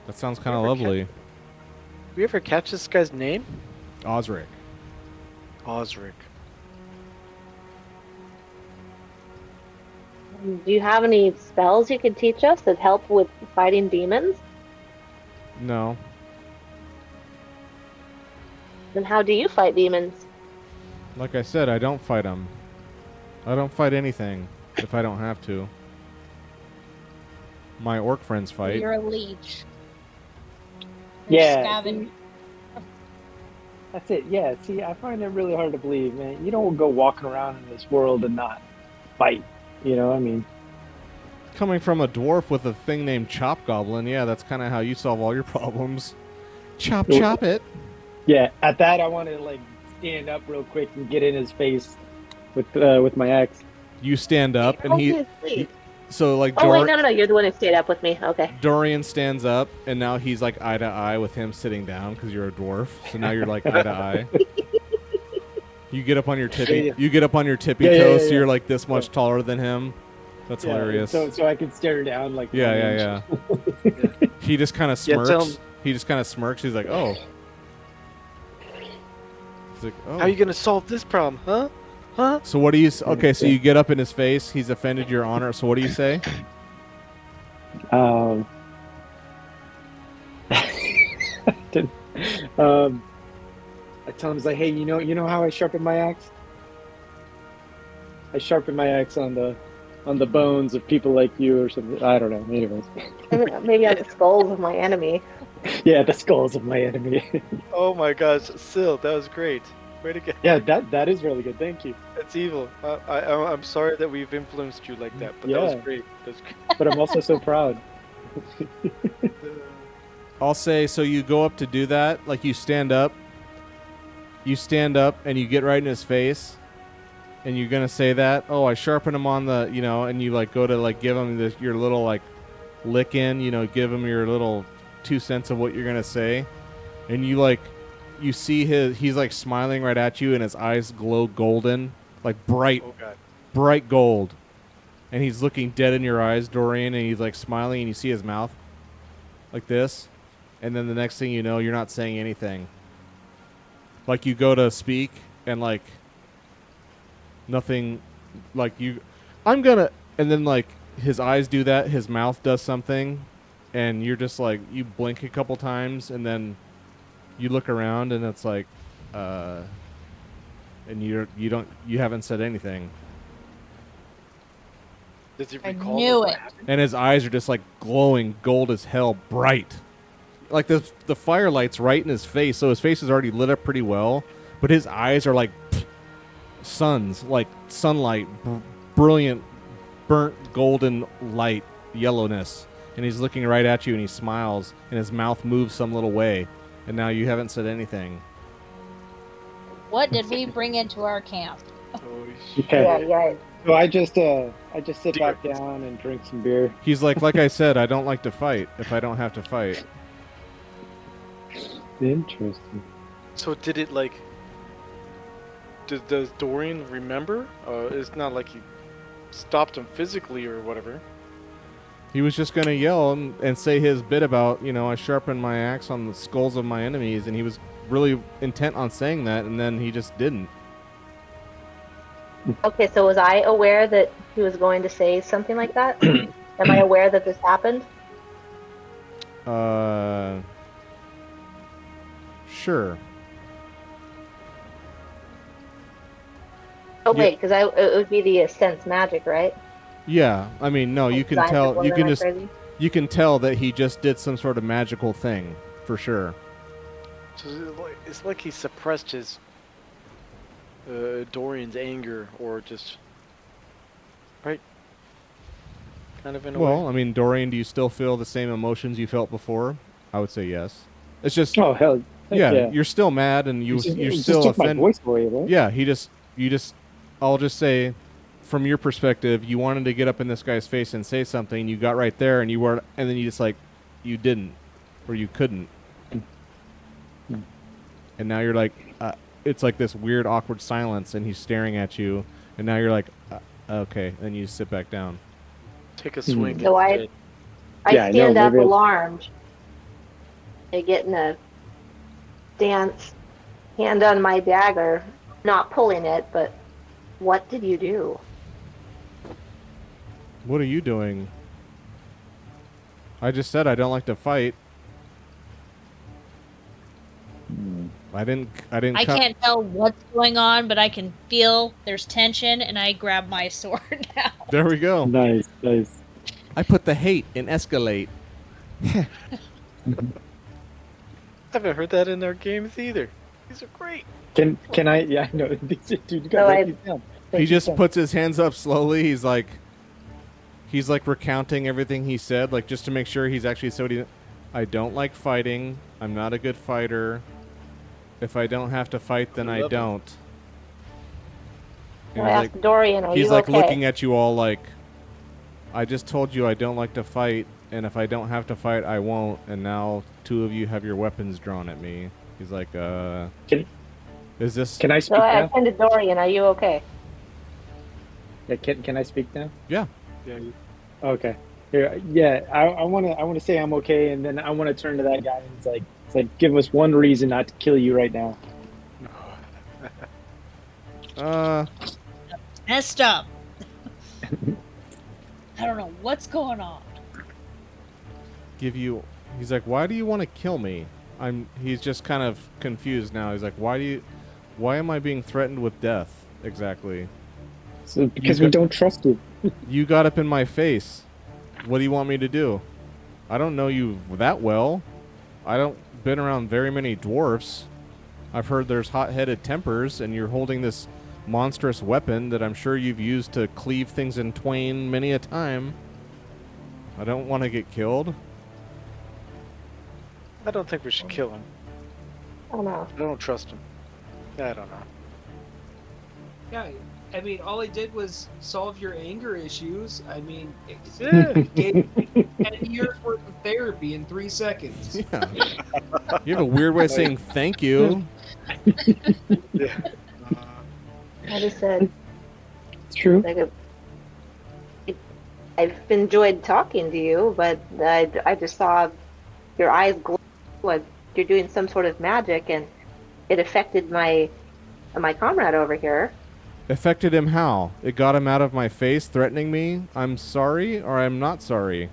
That sounds kind of ever lovely. We ever catch this guy's name? Osric. Osric. Do you have any spells you could teach us that help with fighting demons? No. Then how do you fight demons? Like I said, I don't fight them. I don't fight anything if I don't have to. My orc friends fight. You're a leech. You're Yeah. scavenger. See, that's it. Yeah. See, I find it really hard to believe, man. You don't go walking around in this world and not fight. You know, I mean, Coming from a dwarf with a thing named Chop Goblin, yeah, that's kind of how you solve all your problems. Chop it. yeah. At that, I want to like stand up real quick and get in his face with my axe. You stand up, and he. So like Oh wait, no, you're the one who stayed up with me. Okay. Dorian stands up, and now he's like eye to eye with him sitting down because you're a dwarf. So now you're like eye to eye. You get up on your tippy. Yeah. You get up on your tippy Yeah, toes, yeah, so you're yeah. like this much taller than him. That's Yeah, hilarious. So I can stare down like. Yeah. He just kind of Yeah, smirks. tell him- He just kind of smirks. He's like, oh. He's like, oh. How you gonna solve this problem, huh? Huh? So what do you? Okay, so you get up in his face. He's offended your honor. So what do you say? I tell him, it's like, hey, you know how I sharpen my axe? I sharpen my axe on the bones of people like you or something. I don't know. Anyways. Maybe on the skulls of my enemy. Yeah, the skulls of my enemy. Oh my gosh, Sil, that was great. Way to go. Yeah, that is really good. Thank you. That's evil. I'm sorry that we've influenced you like that, but that was Yeah. great. That was great. But I'm also so proud. I'll say, so you go up to do that, like you stand up and you get right in his face, and you're gonna say that, oh, I sharpen him on the, and you like go to like give him your little like lick in, give him your little 2 cents of what you're gonna say, and you see he's like smiling right at you, and his eyes glow golden, like bright Oh god. gold, and he's looking dead in your eyes, Dorian, and he's like smiling, and you see his mouth like this. And then the next thing you know, you're not saying anything. Like you go to speak and like nothing, like and then like his eyes do that, his mouth does something, and you're just like, you blink a couple times and then you look around and it's like, and you haven't said anything. Does he I recall knew what it. happened? And his eyes are just like glowing gold as hell, bright. Like the firelight's right in his face, so his face is already lit up pretty well, but his eyes are like like sunlight, brilliant, burnt golden light, yellowness. And he's looking right at you, and he smiles, and his mouth moves some little way, and now you haven't said anything. What did we bring into our camp? Holy Okay. Yeah. So I just sit back down and drink some beer. He's like I said, I don't like to fight if I don't have to fight. Interesting. So did it like? Does Dorian remember? It's not like he stopped him physically or whatever. He was just gonna yell and say his bit about, I sharpen my axe on the skulls of my enemies, and he was really intent on saying that, and then he just didn't. Okay, so was I aware that he was going to say something like that? Am I aware that this happened? Sure. Oh Yeah. wait, because it would be the sense magic, right? Yeah, I mean, no, you can Like, tell. wasn't You can I just crazy? you can tell that he just did some sort of magical thing for sure. So it's like he suppressed his Dorian's anger, or just right, kind of in a Well, way. I mean, Dorian, do you still feel the same emotions you felt before? I would say yes. It's just Oh hell. Heck yeah, you're still mad and you're just still took my offended. voice away, right? Yeah, I'll just say, from your perspective, you wanted to get up in this guy's face and say something. You got right there, and then you just you didn't, or you couldn't, and now you're like, it's like this weird, awkward silence, and he's staring at you, and now you're like, okay, then you sit back down. Take a swing. So at I- it. I Yeah, I know, stand up maybe alarmed. I get in a stance, hand on my dagger, not pulling it, but what did you do? What are you doing? I just said I don't like to fight. I didn't I cut. can't tell what's going on, but I can feel there's tension, and I grab my sword now. There we go. nice, nice. I put the hate in escalate. I haven't heard that in our games either. These are great. Can I? Yeah, I know. Dude, you So got I- write these down. He Write these just down. puts his hands up slowly. He's like recounting everything he said, like just to make sure he's actually so. I don't like fighting. I'm not a good fighter. If I don't have to fight, then I Love it. don't. So And I he's asked Dorian, are he's you like okay? looking at you all like, I just told you I don't like to fight, and if I don't have to fight, I won't. And now two of you have your weapons drawn at me. He's like, Can- is this? Can I So speak I now? said to Dorian, are you okay? Yeah, can I speak now? Yeah. Yeah. Okay. Here, yeah, I wanna say I'm okay, and then I wanna turn to that guy and it's like give us one reason not to kill you right now. Messed up. I don't know what's going on. Give you. He's like, why do you want to kill me? He's just kind of confused now. He's like, why am I being threatened with death exactly? So because we don't trust you. You got up in my face. What do you want me to do? I don't know you that well. I don't been around very many dwarfs. I've heard there's hot-headed tempers, and you're holding this monstrous weapon that I'm sure you've used to cleave things in twain many a time. I don't want to get killed. I don't think we should kill him. Oh no. I don't trust him. I don't know. Yeah, I mean, all I did was solve your anger issues. I mean, Yeah. it gave me 10 years worth of therapy in 3 seconds. Yeah. You have a weird way of saying thank you. Yeah. I just said, It's true. like, I've enjoyed talking to you, but I just saw your eyes glow like you're doing some sort of magic, and it affected my comrade over here. Affected him how? It got him out of my face, threatening me? I'm sorry, or I'm not sorry?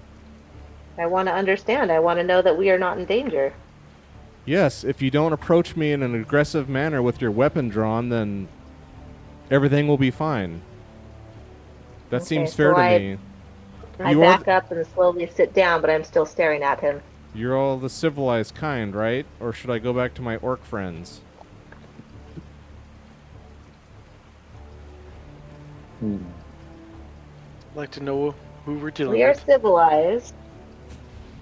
I want to understand. I want to know that we are not in danger. Yes, if you don't approach me in an aggressive manner with your weapon drawn, then everything will be fine. That Okay, seems fair so to me. I You are back up and slowly sit down, but I'm still staring at him. You're all the civilized kind, right? Or should I go back to my orc friends? I'd like to know who we're dealing We are with. civilized.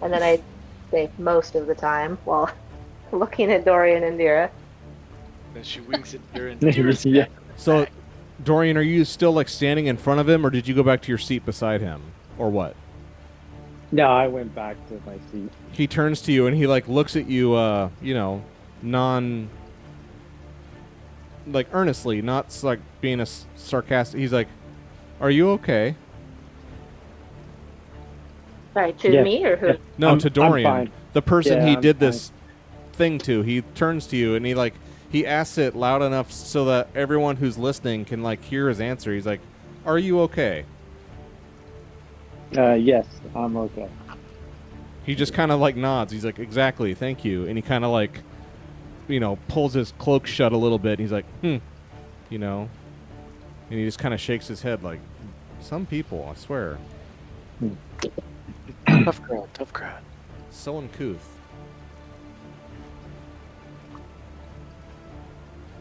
And then I say most of the time while looking at Dorian and Dira. And she winks at her and Yeah. So, Dorian, are you still like standing in front of him, or did you go back to your seat beside him, or what? No, I went back to my seat. He turns to you and he like looks at you, like earnestly, not like being a sarcastic. He's like, "Are you okay?" Sorry, to Yeah. me or who? No, to I'm Dorian, fine. the person Yeah, he I'm did this thing to. He turns to you and he asks it loud enough so that everyone who's listening can like hear his answer. He's like, "Are you okay?" Yes, I'm okay. He just kind of like nods. He's like, "Exactly, thank you," and he kind of like, pulls his cloak shut a little bit. He's like, and he just kind of shakes his head like, "Some people, I swear, Tough crowd, tough crowd. so uncouth."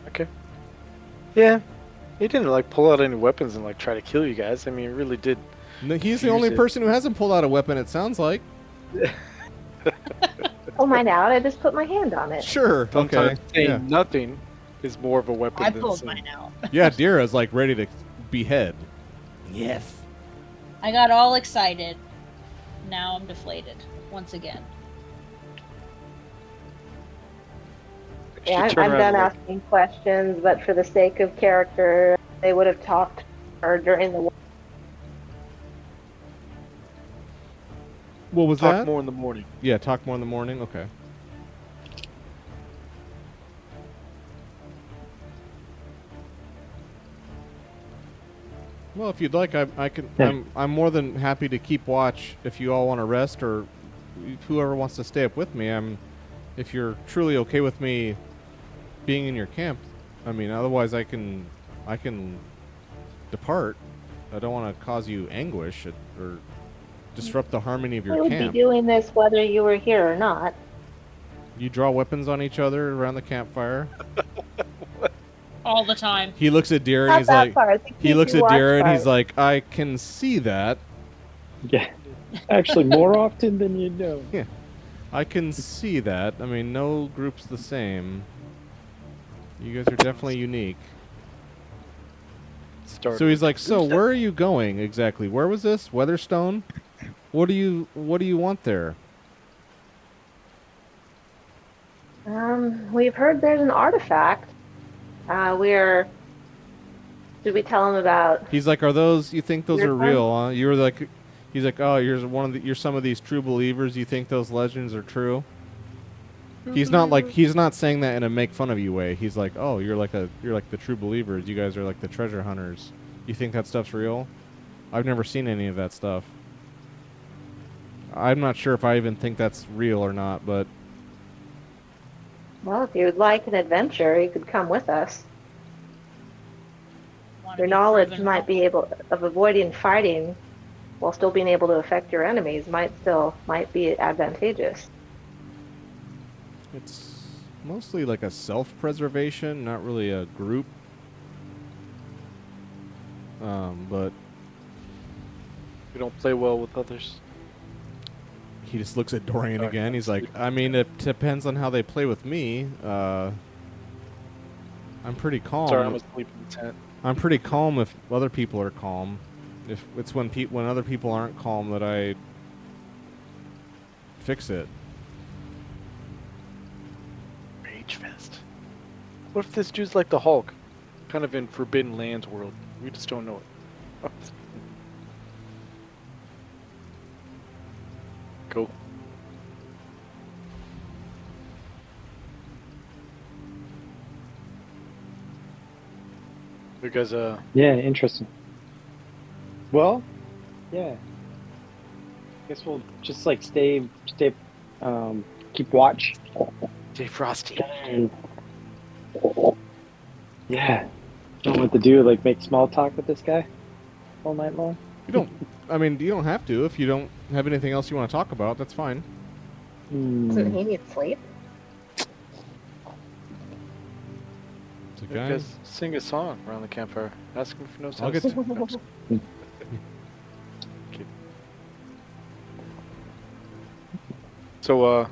Okay. Yeah. He didn't like pull out any weapons and like try to kill you guys. I mean, he really did. No, he's the Use only it. person who hasn't pulled out a weapon. It sounds like. Pull mine out. I just put my hand on it. Sure. Okay. Sometimes saying Yeah. nothing is more of a weapon I than pulled saying. mine out. Yeah. Dira's like ready to behead. Yes. I got all excited. Now I'm deflated once again. She Yeah, turned I'm around done and, like, asking questions, but for the sake of character, they would have talked or during the war. What was Talk that? more in the morning. Yeah, talk more in the morning. Okay. Well, if you'd like, I can. Yeah. I'm more than happy to keep watch if you all want to rest or whoever wants to stay up with me. If you're truly okay with me being in your camp. I mean, otherwise I can depart. I don't want to cause you anguish or disrupt the harmony of We your would be camp. doing this whether you were here or not. You draw weapons on each other around the campfire. All the time. He looks at Deer and Not he's that like, far. It's a he keep looks you at watch Deer and he's part. like, I can see that. Yeah. Actually, more often than you know. Yeah, I can see that. I mean, no group's the same. You guys are definitely unique. So he's like, so where are you going exactly? Where was this? Weatherstone? What do you want there? We've heard there's an artifact. Did we tell him about? He's like, are those? You think those Your are friend? real? Huh? You're like, he's like, oh, you're some of these true believers. You think those legends are true? He's not saying that in a make fun of you way. He's like, oh, you're like the true believers. You guys are like the treasure hunters. You think that stuff's real? I've never seen any of that stuff. I'm not sure if I even think that's real or not, but Well, if you would like an adventure, you could come with us. Wanna Your be knowledge proven might wrong. be able of avoiding fighting while still being able to affect your enemies might be advantageous. it's mostly like a self-preservation, not really a group. But We don't play well with others. he just looks at Dorian Sorry, again. He's I'm like, sleeping. I mean, it depends on how they play with me. I'm pretty calm. Sorry, I'm asleep in the tent. I'm pretty calm if other people are calm. If it's when other people aren't calm that I fix it. Rage Fest. What if this dude's like the Hulk? Kind of in Forbidden Lands world. We just don't know it. Cool. You guys, Yeah, interesting. Well, yeah. Guess we'll just like keep watch. Jay Frosty. And yeah, don't know what to do. Like make small talk with this guy all night long. You don't. I mean, you don't have to if you don't have anything else you want to talk about. That's fine. Doesn't Hmm. he need sleep? It's a You guy. guys sing a song around the campfire. Ask him if he knows how I'll to get sing. No, I'm just kidding. So, I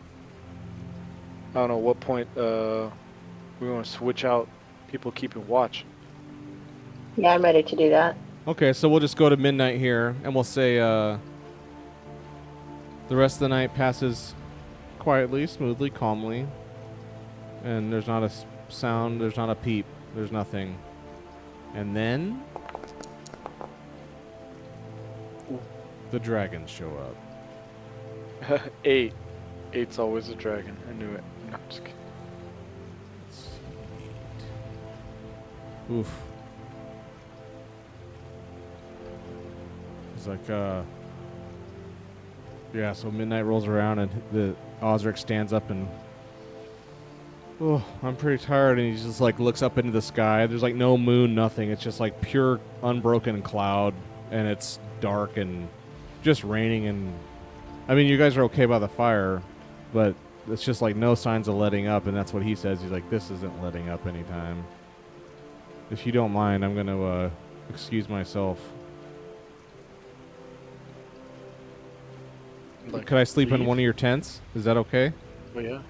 don't know what point we want to switch out people keeping watch. Yeah, I'm ready to do that. Okay, so we'll just go to midnight here, and we'll say the rest of the night passes quietly, smoothly, calmly, and there's not a sound, there's not a peep, there's nothing. And then the dragons show up. 8. 8's always a dragon. I knew it. No, I'm just kidding. Oof. It's like, yeah, so midnight rolls around and the Osric stands up and, oh, I'm pretty tired, and he just like looks up into the sky. There's like no moon, nothing. It's just like pure unbroken cloud, and it's dark and just raining, and I mean, you guys are okay by the fire, but it's just like no signs of letting up, and that's what he says. He's like, this isn't letting up anytime. If you don't mind, I'm gonna excuse myself. Like, Could I sleep in leave? one of your tents? Is that okay? Oh, yeah.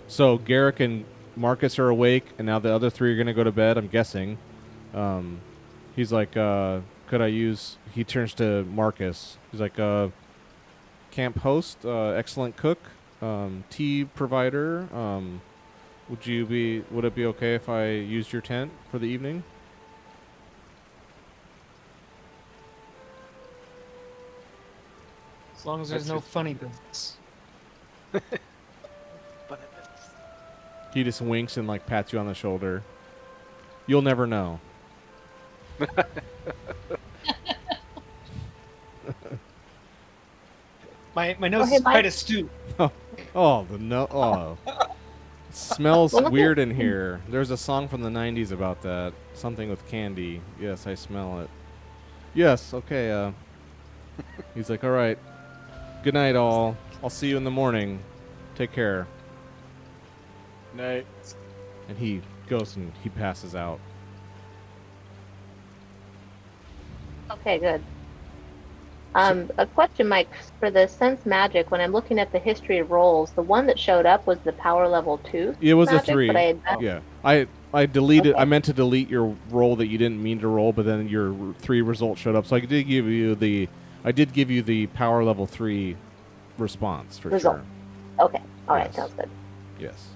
So Garrick and Marcus are awake, and now the other three are gonna go to bed. I'm guessing. He's like, could I use? He turns to Marcus. He's like, camp host, excellent cook, tea provider. Would it be okay if I used your tent for the evening? As long as there's That's no it. funny business. He just winks and like pats you on the shoulder. You'll never know. My nose hey, is quite Mike. astute. Oh, the no. Oh, it smells Well, look weird at- in here. There's a song from the '90s about that. Something with candy. Yes, I smell it. Yes. Okay. He's like, all right. Good night, all. I'll see you in the morning. Take care. Night. And he goes and he passes out. Okay, good. A question, Mike, for the sense magic. When I'm looking at the history of rolls, the one that showed up was the power level 2. It was magic, a 3. But I had done, Yeah. I deleted. Okay. I meant to delete your roll that you didn't mean to roll, but then your 3 result showed up. So I did give you the. I did give you the power level 3 response for Result. sure. Okay, all right, Yes. sounds good. Yes.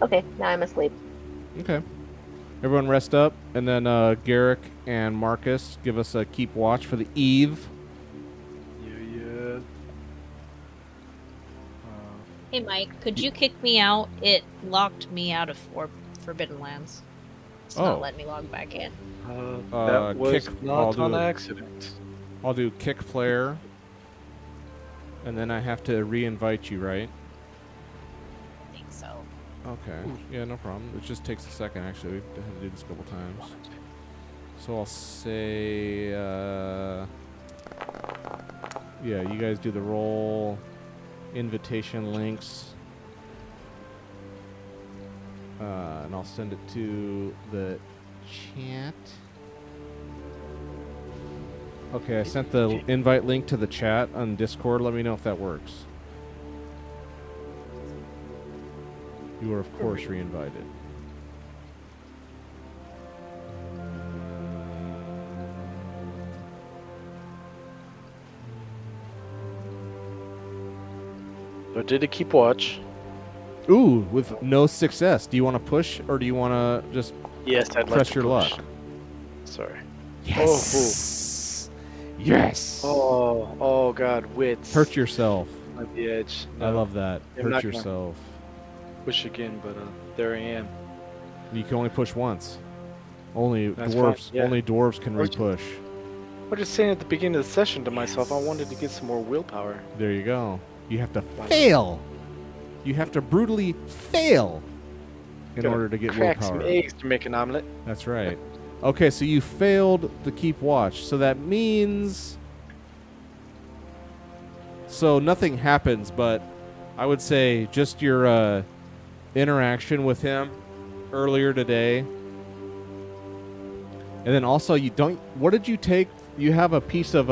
Okay, now I'm asleep. Okay. Everyone rest up, and then Garrick and Marcus give us a keep watch for the eve. Yeah. Hey, Mike, could you kick me out? It locked me out of Forbidden Lands. It's Oh. not letting me log back in. That was kick- I'll not do on it. accident. I'll do kick player, and then I have to re-invite you, right? I think so. Okay. Yeah, no problem. It just takes a second, actually. We've had to do this a couple times. So I'll say, yeah, you guys do the roll, invitation links, and I'll send it to the chat. Okay, I sent the invite link to the chat on Discord. Let me know if that works. You are, of course, re-invited. So did it keep watch? Ooh, with no success. Do you want to push, or do you want to just Yes, I'd like press to your push. luck? Sorry. Yes. Yes. Oh God, wits. Hurt yourself. At the edge. I love that. I'm Hurt not gonna- yourself. Push again, but there I am. You can only push once. Only That's dwarves. fine, yeah. Only dwarves can I was- re-push. I was just saying at the beginning of the session to myself, I wanted to get some more willpower. There you go. You have to fail. You have to brutally fail in Gotta order to get crack willpower. some eggs to make an omelet. That's right. Okay, so you failed the keep watch. So that means. So nothing happens, but I would say just your interaction with him earlier today. And then also, you don't. What did you take? You have a piece of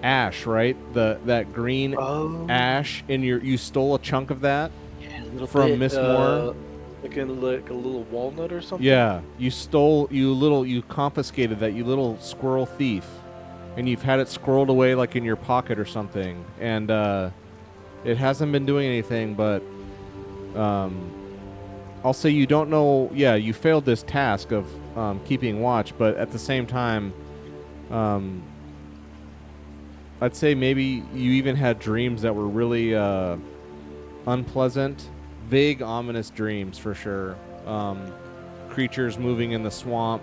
ash, right? That green Oh. ash in your. You stole a chunk of that. Yeah, a little From bit, Miss Moore? like a little walnut or something. Yeah, you stole. You confiscated that. You little squirrel thief, and you've had it squirreled away like in your pocket or something. And it hasn't been doing anything. But I'll say you don't know. Yeah, you failed this task of keeping watch. But at the same time, I'd say maybe you even had dreams that were really unpleasant, vague, ominous dreams for sure. Creatures moving in the swamp.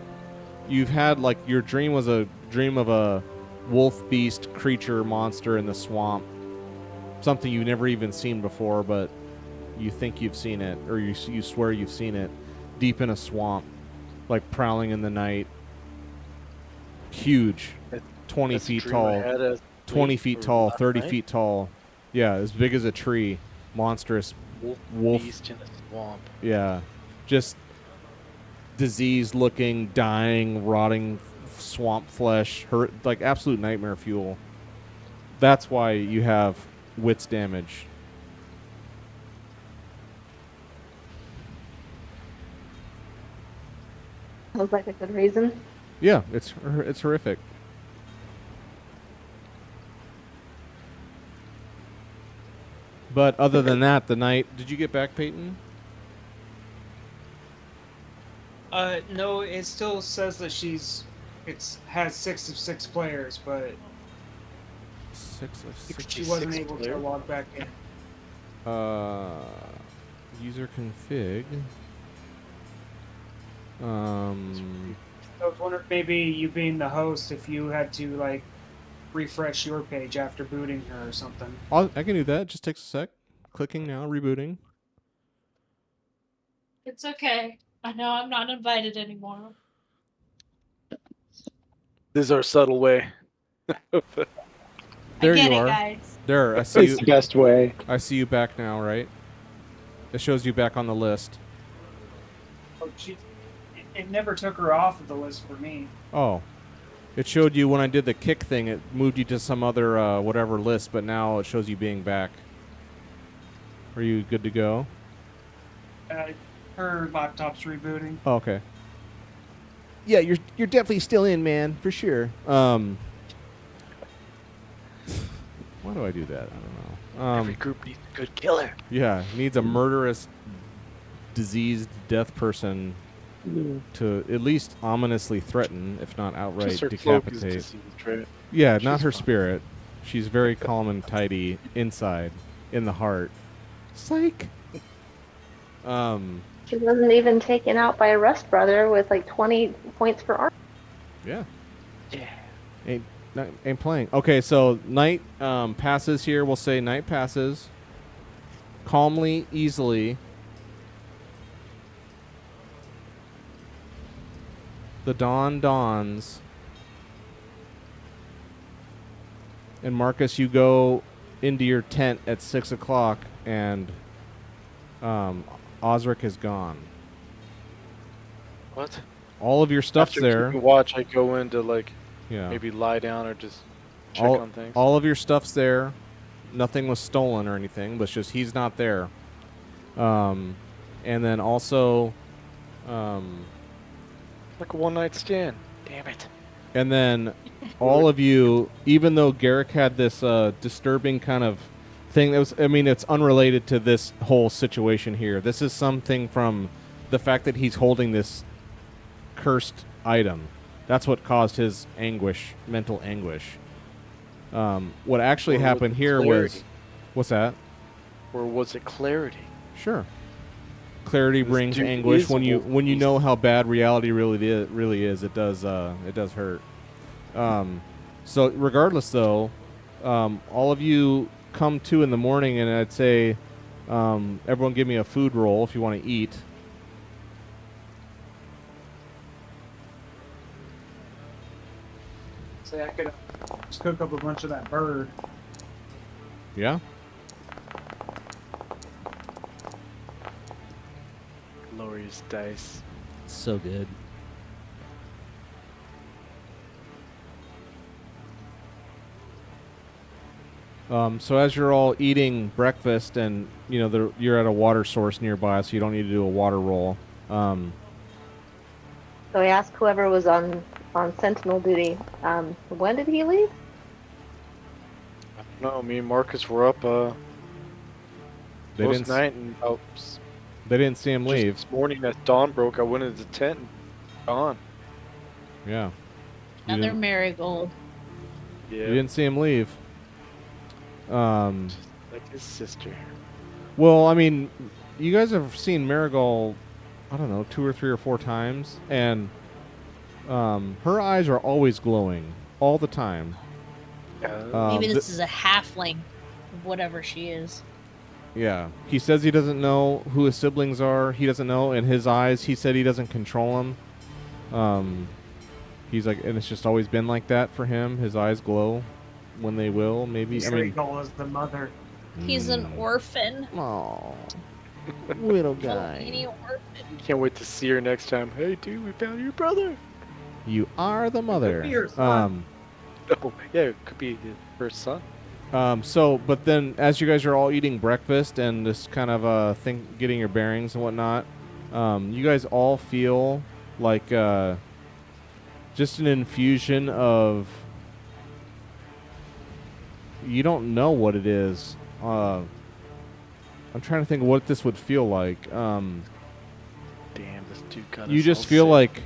You've had, like, your dream was a dream of a wolf beast creature monster in the swamp. Something you've never even seen before, but you think you've seen it, or you swear you've seen it, deep in a swamp, like prowling in the night. Huge, 20 That's a feet dream I tall. had as 20 late feet for tall, last 30 night. feet tall. Yeah, as big as a tree. Monstrous. Wolf. Beast in a swamp. Yeah. Just diseased looking, dying, rotting swamp flesh. Like absolute nightmare fuel. That's why you have wits damage. Sounds like a good reason. Yeah, it's horrific. But other than that, the night. Did you get back, Peyton? No, it still says that she's It's has 6 of 6 players, but 6 of 6. she wasn't 66 able to player? log back in. User config. I was wondering if maybe you being the host, if you had to like refresh your page after booting her or something. I can do that. It just takes a sec. Clicking now, rebooting. It's okay. I know I'm not invited anymore. This is our subtle way. There I get you it, are. guys. There, I see It's you. the best way. I see you back now, right? It shows you back on the list. Oh, it never took her off of the list for me. Oh. It showed you when I did the kick thing, it moved you to some other whatever list, but now it shows you being back. Are you good to go? Her laptop's rebooting. Oh, okay. Yeah, you're definitely still in, man, for sure. Why do I do that? I don't know. Every group needs a good killer. Yeah, needs a murderous, diseased death person to at least ominously threaten, if not outright Just her cloak is decapitate. deceived, right? Yeah, not She's her fine. spirit. She's very calm and tidy inside, in the heart. Psych. She wasn't even taken out by a Rust Brother with like 20 points for armor. Yeah. Yeah. Ain't playing. Okay, so night passes here. We'll say night passes. Calmly, easily. The dawn dawns. And Marcus, you go into your tent at 6 o'clock, and Osric is gone. What? All of your stuff's After there. keeping watch, I go in to like Yeah. maybe lie down or just check all, on things. all of your stuff's there. Nothing was stolen or anything, but it's just he's not there. And then also, Like a one night stand. Damn it. and then all of you, even though Garrick had this disturbing kind of thing that was, I mean, it's unrelated to this whole situation here. This is something from the fact that he's holding this cursed item. That's what caused his anguish, mental anguish. What actually Or was happened it here was, clarity? what's that? Or was it clarity? Sure. Clarity This brings dude anguish is when you a wolf. know how bad reality really is. It does hurt. So regardless, though, all of you come to in the morning, and I'd say everyone give me a food roll if you want to eat. Say I could just cook up a bunch of that bird. Yeah. Glorious dice. So good. So as you're all eating breakfast, and you know you're at a water source nearby, so you don't need to do a water roll. So I asked whoever was on sentinel duty, when did he leave? No, me and Marcus were up They most didn't. night and about They didn't see him just leave. this morning as dawn broke, I went into the tent and gone. Yeah. You Another didn't, marigold. Yeah. you didn't see him leave. Like his sister. Well, I mean, you guys have seen Marigold, I don't know, 2 or 3 or 4 times, and her eyes are always glowing all the time. Maybe th- this is a halfling, whatever she is. Yeah. He says he doesn't know who his siblings are. He doesn't know. In his eyes, he said he doesn't control them. He's like, and it's just always been like that for him. His eyes glow when they will, maybe. I mean, Rachel is the mother. He's an orphan. Aw. Little A tiny orphan. Can't wait to see her next time. Hey, dude, we found your brother. You are the mother. be your son. Oh, yeah, it could be his first son. But then as you guys are all eating breakfast and this kind of getting your bearings and whatnot, you guys all feel like just an infusion of, you don't know what it is. I'm trying to think of what this would feel like. Damn, this dude got You us just all feel sick. like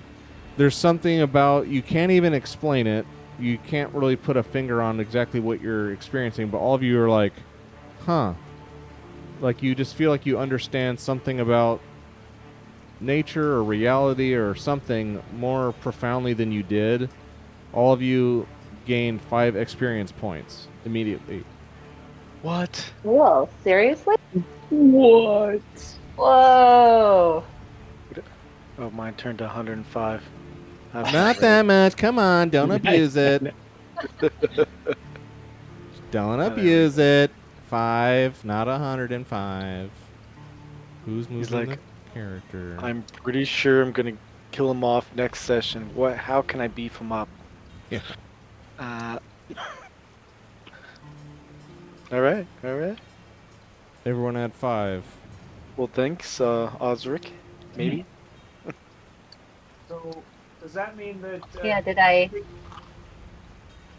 there's something about, you can't even explain it. You can't really put a finger on exactly what you're experiencing, but all of you are like, huh. Like you just feel like you understand something about nature or reality or something more profoundly than you did. All of you gained 5 experience points immediately. What? Whoa, seriously? What? Whoa. Oh, mine turned to 105. Not that much. Come on, don't abuse it. Don't there we abuse it. 5, not 105. Who's moving like, the character? I'm pretty sure I'm gonna kill him off next session. What? How can I beef him up? Yeah. All right, all right. Everyone had 5. Well, thanks, Osric. Maybe. So does that mean that? Yeah, did I?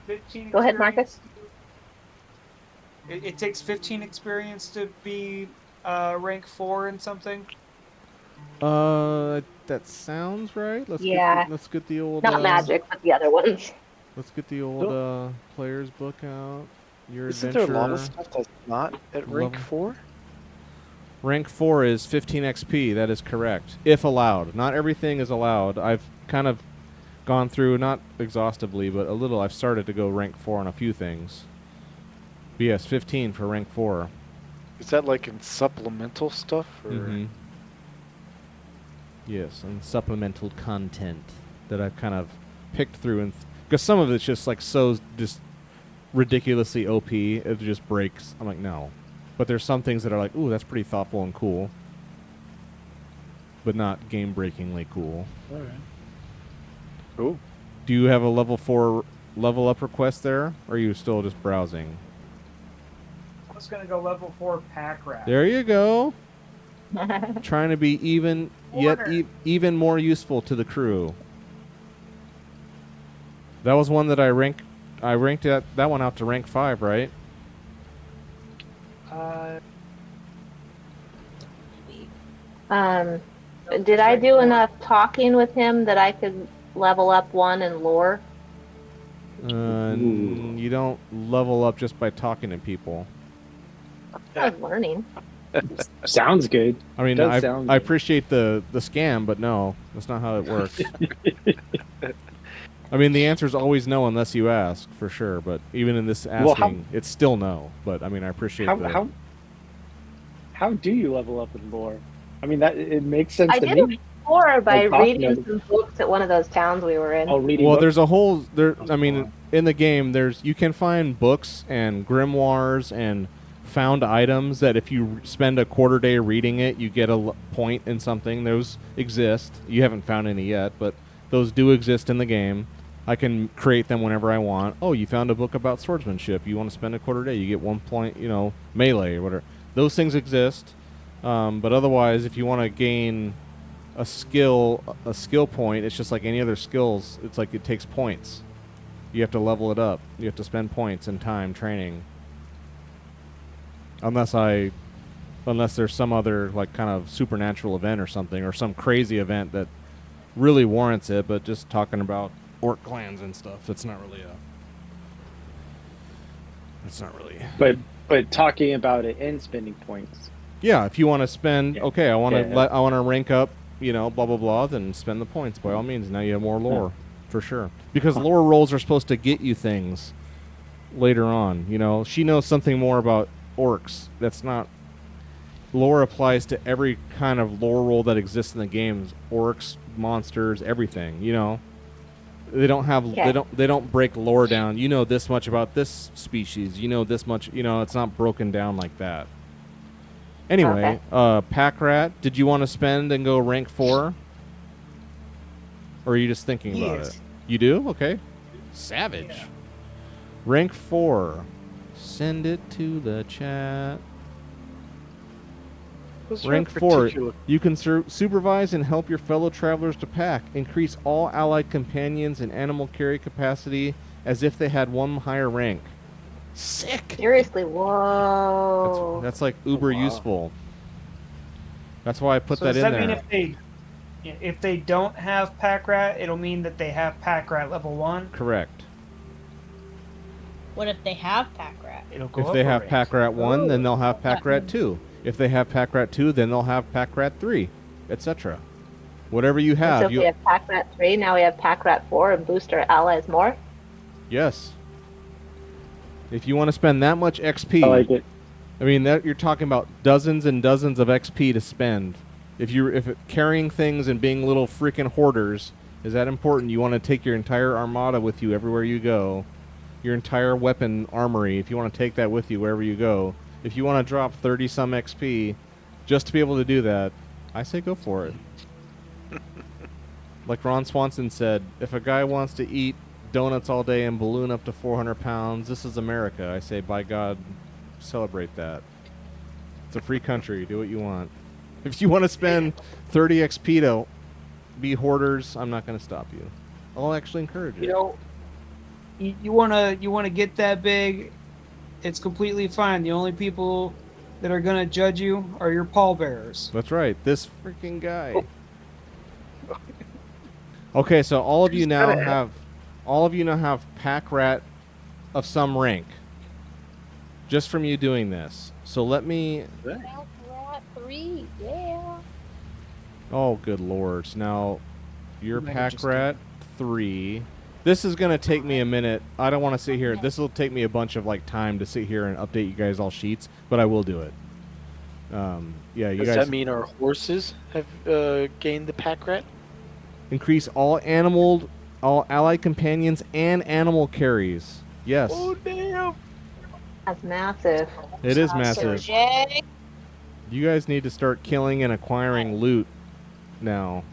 15 Go ahead, Marcus. It takes 15 experience to be rank 4 in something. That sounds right. Yeah. Let's get the old. Not magic, but the other ones. Let's get the old player's book out. Your Isn't adventure. there a lot of stuff that's not at rank Level. 4? Rank 4 is 15 XP. That is correct, if allowed. Not everything is allowed. I've kind of gone through, not exhaustively, but a little. I've started to go rank 4 on a few things. But yes, 15 for rank 4. Is that like in supplemental stuff? Or? Mm-hmm. Yes, and supplemental content that I've kind of picked through, and because some of it's just like so just ridiculously OP, it just breaks. I'm like, no. But there's some things that are like, ooh, that's pretty thoughtful and cool, but not game-breakingly cool. All right. Cool. Do you have a level 4 level up request there, or are you still just browsing? I was gonna go level 4 pack rat. There you go. Trying to be even Corner. even more useful to the crew. That was one that I ranked that one out to rank 5, right? Did I do enough talking with him that I could level up 1 in lore? You don't level up just by talking to people. I was learning. Sounds good. I mean, Does sound I good. appreciate the scam, but no, that's not how it works. I mean, the answer is always no unless you ask, for sure. But even in this asking, it's still no. But I mean, I appreciate how do you level up in lore? I mean, that it makes sense I to did me. it before by Like talking reading to- some books at one of those towns we were in. Oh, reading Well, books? there's a whole there. I That's mean, fine. in the game, you can find books and grimoires and found items that if you spend a quarter day reading it, you get a point in something. Those exist. You haven't found any yet, but those do exist in the game. I can create them whenever I want. Oh, you found a book about swordsmanship. You want to spend a quarter day, you get 1 point, melee or whatever. Those things exist. But otherwise, if you want to gain a skill point, it's just like any other skills. It's like it takes points. You have to level it up. You have to spend points and time training. Unless there's some other like kind of supernatural event or something, or some crazy event that really warrants it. But just talking about orc clans and stuff, it's not really. But talking about it and spending points. Yeah, if you want to spend, Yeah. okay, I want to Yeah. I want to rank up, blah blah blah, then spend the points by all means. Now you have more lore, for sure. Because lore rolls are supposed to get you things later on. She knows something more about orcs. That's not. Lore applies to every kind of lore roll that exists in the games. Orcs, monsters, everything. They don't have they don't break lore down. You know this much about this species. You know this much. It's not broken down like that. Anyway, Pack Rat, did you want to spend and go rank 4? Or are you just thinking about Yes. it? You do? Okay. Savage. Yeah. Rank 4. Send it to the chat. Was Rank there a 4. particular- You can supervise and help your fellow travelers to pack. Increase all allied companions in animal carry capacity as if they had 1 higher rank. Sick! Seriously, whoa. That's like uber wow. useful. That's why I put So that does in that there. mean If they don't have pack rat, it'll mean that they have pack rat level 1. Correct. What if they have pack rat? It'll go If up they a have rank. pack rat 1, then they'll have pack Yeah. rat 2. If they have pack rat 2, then they'll have pack rat 3, etc. Whatever you And so have, if we have pack rat 3, now we have pack rat 4 and boost our allies more. yes. If you want to spend that much XP, I like it. I mean, that you're talking about dozens and dozens of XP to spend. If carrying things and being little freaking hoarders is that important, you want to take your entire armada with you everywhere you go, your entire weapon armory. If you want to take that with you wherever you go, if you want to drop 30 some XP just to be able to do that, I say go for it. Like Ron Swanson said, if a guy wants to eat donuts all day and balloon up to 400 pounds, this is America. I say, by God, celebrate that. It's a free country. Do what you want. If you want to spend 30 XP to be hoarders, I'm not going to stop you. I'll actually encourage it. You know, you wanna get that big, it's completely fine. The only people that are gonna judge you are your pallbearers. That's right. This freaking guy. Okay, so all of you now have pack rat of some rank. Just from you doing this. So let me. Pack rat 3, yeah. Oh, good lord! Now, your Might have pack just rat 3. This is gonna take me a minute. I don't want to sit here. This will take me a bunch of time to sit here and update you guys all sheets, but I will do it. Yeah, you Does guys that mean our horses have gained the pack rat? increase all allied companions and animal carries. Yes, Oh damn! That's massive. it is massive. Jay, You guys need to start killing and acquiring loot now.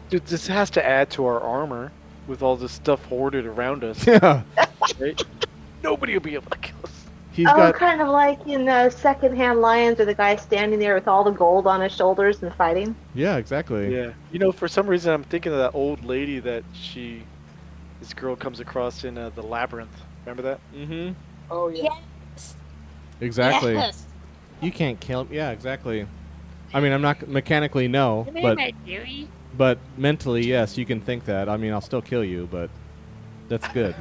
Dude, this has to add to our armor with all this stuff hoarded around us. Yeah, Right? Nobody will be able to kill us. he's Oh, got. kind of like in the secondhand Lions, or the guy standing there with all the gold on his shoulders and fighting. Yeah, exactly. Yeah. You know, for some reason, I'm thinking of that old lady that this girl comes across in the labyrinth. Remember that? Mm-hmm. Oh yeah. yes. Exactly. Yes. You can't kill him. Yeah, exactly. I mean, I'm not mechanically no, Come here, but my dearie. mentally yes, you can think that. I mean, I'll still kill you, but that's good.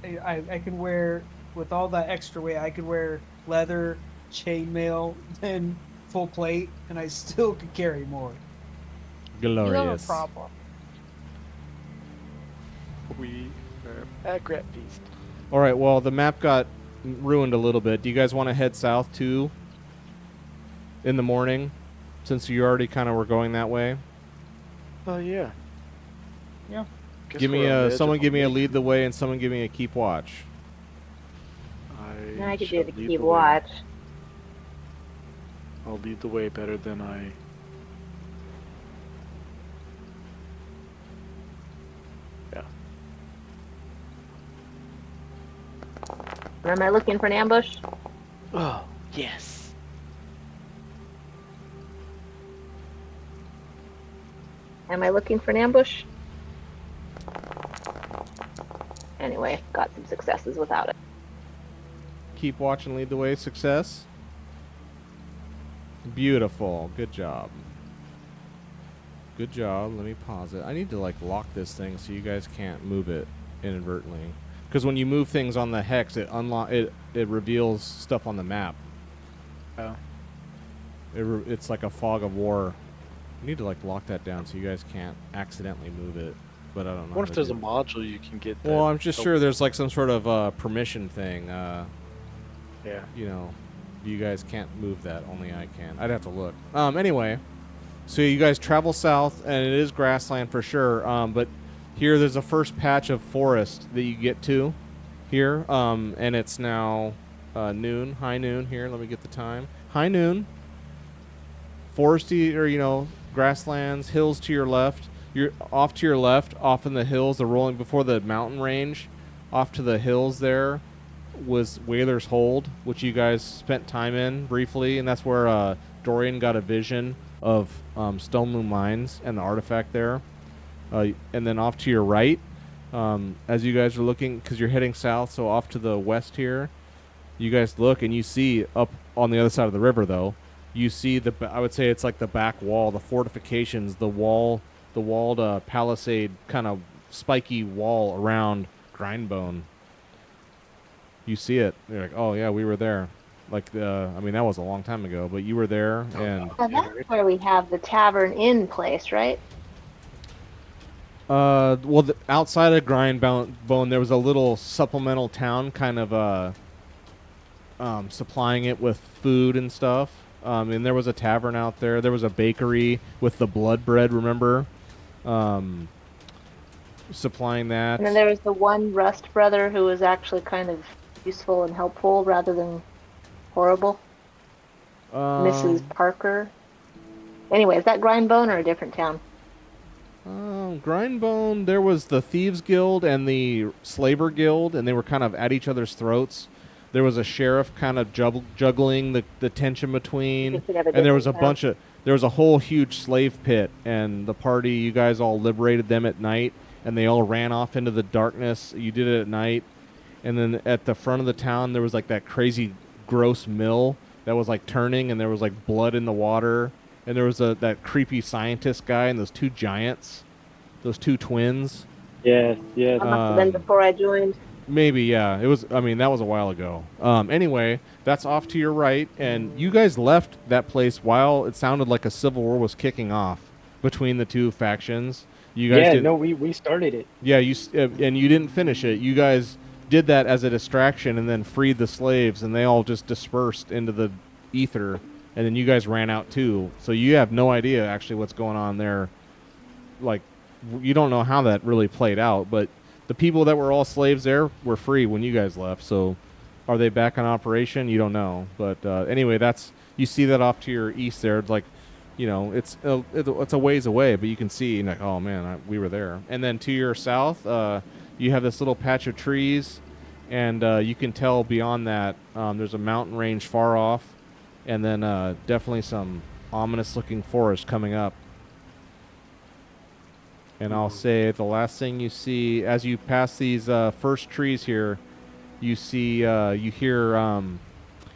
I can wear, with all that extra weight, I could wear leather, chainmail, and full plate, and I still could carry more. You have a Glorious. problem. We are pack rat feast. All right. Well, the map got ruined a little bit. Do you guys want to head south too? In the morning, since you already kind of were going that way. Oh yeah. Yeah. Guess Give me we're on the edge someone of give me a lake. lead the way, and someone give me a keep watch. I could shall do the lead keep way. watch. I'll lead the way better than I. Yeah. Am I looking for an ambush? Oh yes. Am I looking for an ambush? Anyway, got some successes without it. Keep watch and lead the way. Success. Beautiful. Good job. Good job. Let me pause it. I need to lock this thing so you guys can't move it inadvertently. Because when you move things on the hex, it reveals stuff on the map. Oh. It's like a fog of war. I need to lock that down so you guys can't accidentally move it. But I don't know. What how if to there's a do it. module you can get? Well, that I'm just helps- sure there's some sort of permission thing. Yeah. You know, you guys can't move that. Only I can. I'd have to look. Anyway, so you guys travel south, and it is grassland for sure. But here, there's a first patch of forest that you get to here. And it's now noon, high noon here. Let me get the time. High noon. Foresty, or grasslands, hills to your left. You're off to your left, off in the hills, the rolling before the mountain range. Off to the hills there was Whaler's Hold, which you guys spent time in briefly, and that's where Dorian got a vision of Stone Moon Mines and the artifact there. And then off to your right, as you guys are looking, because you're heading south, so off to the west here, you guys look and you see up on the other side of the river, though, You see I would say it's like the back wall, the fortifications, the walled palisade kind of spiky wall around Grindbone. You see it. You're like, oh yeah, we were there. Like I mean, that was a long time ago, but you were there, and Now that's where we have the tavern inn place, right? well, outside of Grindbone, there was a little supplemental town, kind of supplying it with food and stuff. And there was a tavern out there. There was a bakery with the blood bread. Remember, supplying that. And then there was the one Rust brother who was actually kind of useful and helpful rather than horrible. Mrs. Parker. Anyway, is that Grindbone or a different town? Grindbone, there was the Thieves Guild and the Slaver Guild, and they were kind of at each other's throats. There was a sheriff kind of juggling the tension between, and there was there was a whole huge slave pit, and the party, you guys all liberated them at night, and they all ran off into the darkness. You did it at night, and then at the front of the town, there was like that crazy, gross mill that was like turning, and there was like blood in the water, and there was that creepy scientist guy and those two giants, those two twins. Yes, yes. That must have been before I joined. Maybe, yeah. It was. I mean, that was a while ago. Anyway, that's off to your right, and you guys left that place while it sounded like a civil war was kicking off between the two factions. You guys did. No, we started it. Yeah, and you didn't finish it. You guys did that as a distraction, and then freed the slaves, and they all just dispersed into the ether, and then you guys ran out too. So you have no idea actually what's going on there. Like, you don't know how that really played out, but the people that were all slaves there were free when you guys left. So are they back in operation? You don't know. But anyway, you see that off to your east there. Like, you know, it's a ways away, but you can see, like, oh man, we were there. And then to your south, you have this little patch of trees, and you can tell beyond that there's a mountain range far off, and then definitely some ominous-looking forest coming up. And I'll say the last thing you see as you pass these first trees here, you see, you hear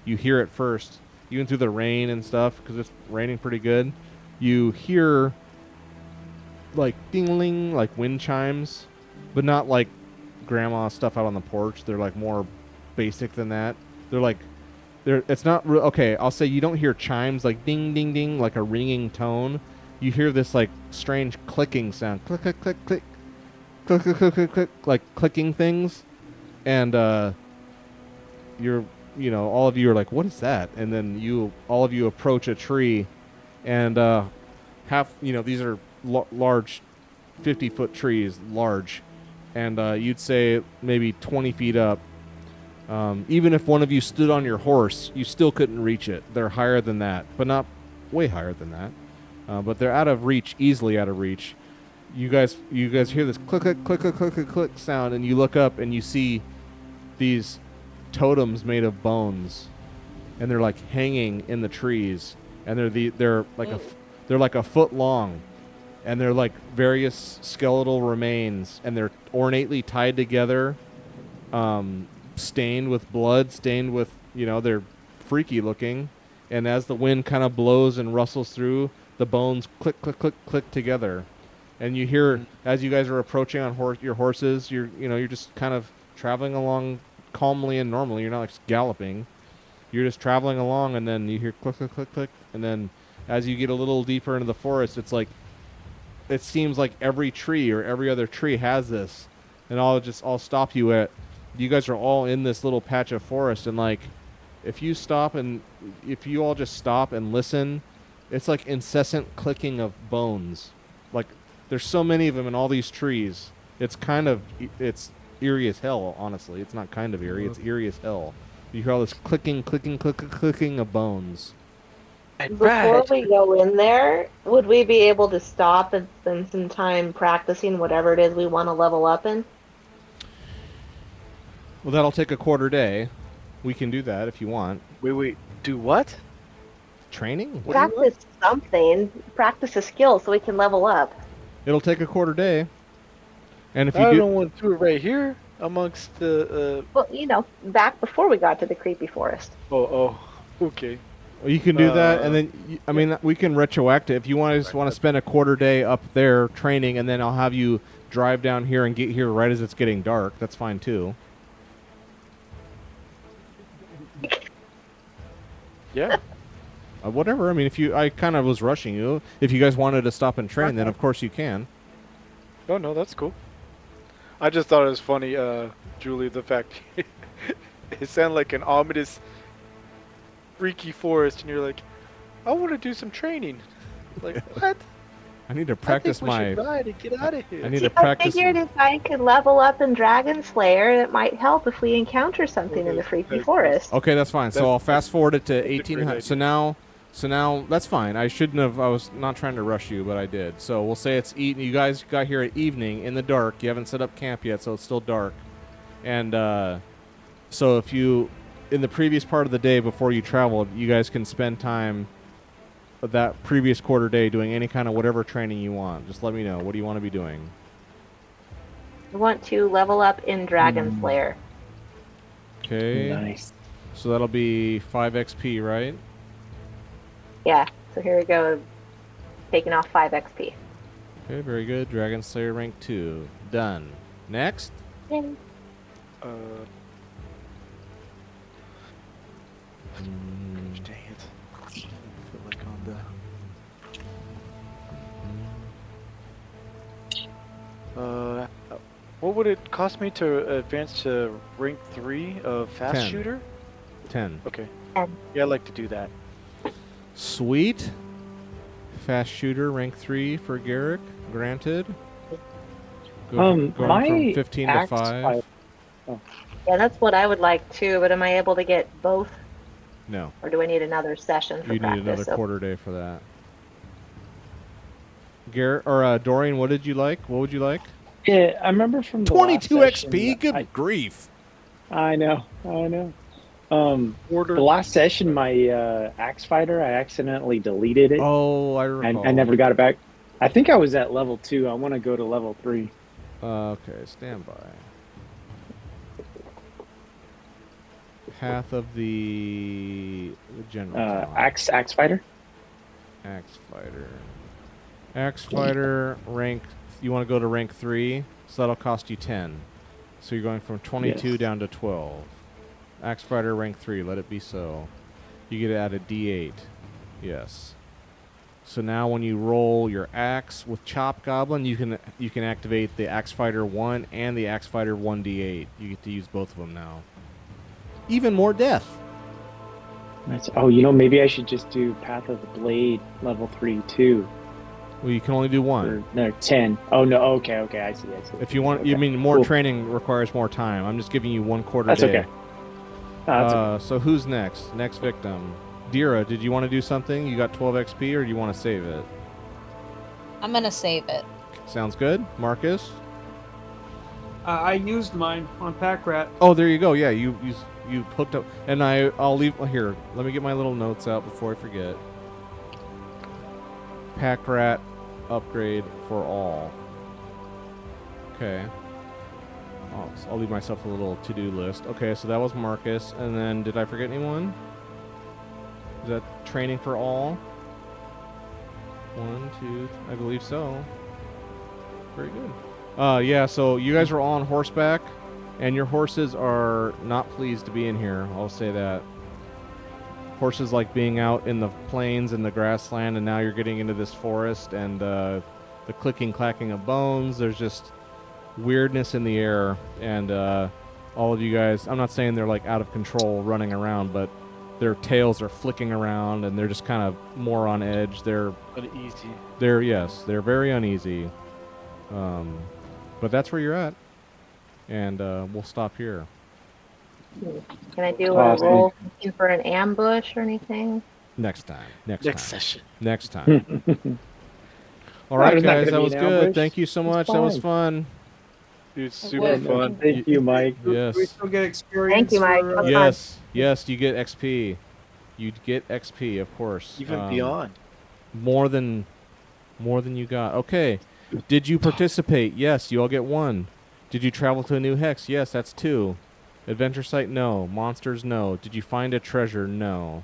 it first, even through the rain and stuff, because it's raining pretty good. You hear like ding-ling, like wind chimes, but not like grandma stuff out on the porch. They're like more basic than that. It's not okay. I'll say you don't hear chimes like ding, ding, ding, like a ringing tone. You hear this like strange clicking sound, click, click, click, click, click, click, click, click, click, like clicking things, and all of you are like, what is that? And then all of you approach a tree, and these are large, 50-foot trees, large, and you'd say maybe 20 feet up. Even if one of you stood on your horse, you still couldn't reach it. They're higher than that, but not way higher than that. But they're out of reach, easily out of reach. You guys hear this click, click, click, click, click, click, click sound, and you look up and you see these totems made of bones, and they're like hanging in the trees, and they're like a foot long, and they're like various skeletal remains, and they're ornately tied together, stained with blood, they're freaky looking, and as the wind kind of blows and rustles through, the bones click, click, click, click together, and you hear as you guys are approaching on your horses. You're just kind of traveling along calmly and normally. You're not like galloping. You're just traveling along, and then you hear click, click, click, click, and then as you get a little deeper into the forest, it's like it seems like every tree or every other tree has this, and I'll stop you at. You guys are all in this little patch of forest, and like if you all just stop and listen. It's like incessant clicking of bones. Like there's so many of them in all these trees. It's eerie as hell, honestly. It's not kind of eerie. It's eerie as hell. You hear all this clicking, clicking, clicking, clicking of bones. Before we go in there, would we be able to stop and spend some time practicing whatever it is we want to level up in? Well, that'll take a quarter day. We can do that if you want. Wait. Do what? Training? Practice something. Practice a skill so we can level up. It'll take a quarter day. And if you I don't want to do it right here amongst the. Well, back before we got to the creepy forest. Oh, okay. Well, you can do that, and then I mean we can retroact it if you want to spend a quarter day up there training, and then I'll have you drive down here and get here right as it's getting dark. That's fine too. Yeah. Whatever. I mean, I kind of was rushing you. If you guys wanted to stop and train, then of course you can. Oh no, that's cool. I just thought it was funny, Julie, the fact it sounded like an ominous, freaky forest, and you're like, I want to do some training. Like, what? I need to practice I think we should ride and get out of here. I need to I practice. figured if I could level up in Dragon Slayer, it might help if we encounter something in the freaky forest. Okay, that's fine. So I'll fast forward it to 1800. idea. So now that's fine. I shouldn't have. I was not trying to rush you, but I did. So we'll say it's you guys got here at evening in the dark. You haven't set up camp yet, so it's still dark. And so if you, in the previous part of the day before you traveled, you guys can spend time that previous quarter day doing any kind of whatever training you want. Just let me know. What do you want to be doing? I want to level up in Dragon Slayer. Okay. Nice. So that'll be 5 XP, right? Yeah, so here we go. Taking off 5 XP. Okay, very good. Dragon Slayer rank 2. Done. Next? Yay. Dang it. I feel like on the... what would it cost me to advance to rank 3 of fast 10. shooter? 10. Okay. 10. Yeah, I'd like to do that. Sweet. Fast shooter rank 3 for Garrick. Granted. Going my from 15 to axe 5. Yeah, that's what I would like too, but am I able to get both? No. Or do I need another session for You practice? need another quarter day for that. Garrett or Dorian, what did you like? What would you like? Yeah, I remember from the 22 last session, XP. Good grief. I know. The last session, my axe fighter, I accidentally deleted it. Oh, I recall. I never got it back. I think I was at level 2. I want to go to level 3. Okay, stand by. Path of the general. Axe fighter. Axe fighter. Axe fighter rank. You want to go to rank 3, so that'll cost you 10. So you're going from 22 Yes. down to 12. Axe fighter rank 3. Let it be so. You get to add a D8. Yes. So now when you roll your axe with Chop Goblin, you can activate the Axe Fighter 1 and the Axe Fighter 1D8. You get to use both of them now. Even more death. Maybe I should just do Path of the Blade level 3 too. Well, you can only do one. Or, no, 10. Oh no, okay, I see. If you want, okay. you mean more Cool. training requires more time. I'm just giving you 1 quarter That's day. okay. That's okay. So who's next? Next victim. Dira, did you want to do something? You got 12 XP, or do you want to save it? I'm gonna save it. Sounds good. Marcus? I used mine on Pack Rat. Oh, there you go. Yeah, you hooked up. And I'll leave here. Let me get my little notes out before I forget. Pack Rat upgrade for all. Okay. So I'll leave myself a little to-do list. Okay, so that was Marcus. And then did I forget anyone? Is that training for all? 1, 2, I believe so. Very good. Yeah, so you guys are all on horseback, and your horses are not pleased to be in here. I'll say that. Horses like being out in the plains and the grassland, and now you're getting into this forest, and the clicking, clacking of bones. There's just weirdness in the air, and all of you guys, I'm not saying they're like out of control running around, but their tails are flicking around, and they're just kind of more on edge. They're Uneasy. they're very uneasy. But that's where you're at, and we'll stop here. Can I do a Awesome. roll looking for an ambush or anything? Next time. Next time. session. Next time. All right, There's not guys, gonna that be was an good. ambush. Thank you so It's much. That was fine. fun. Dude, super fun. Thank you, Mike. Yes. We still get experience. Thank you, Mike. for, That's Yes. Yes, you get XP. You'd get XP, of course. Even beyond. More than you got. Okay. Did you participate? Yes, you all get 1. Did you travel to a new hex? Yes, that's 2. Adventure site? No. Monsters? No. Did you find a treasure? No.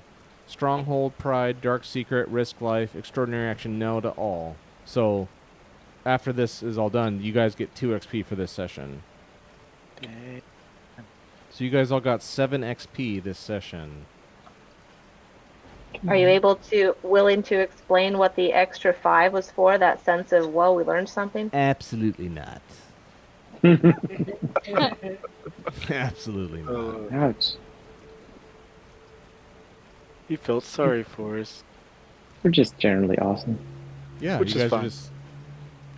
Stronghold, Pride, Dark Secret, Risk Life, Extraordinary Action, no to all. So after this is all done, you guys get 2 XP for this session. Okay. So you guys all got 7 XP this session. Are you willing to explain what the extra 5 was for? That sense of, whoa, we learned something? Absolutely not. Absolutely not. Ouch. He felt sorry for us. We're just generally awesome. Yeah, Which you is guys are fine.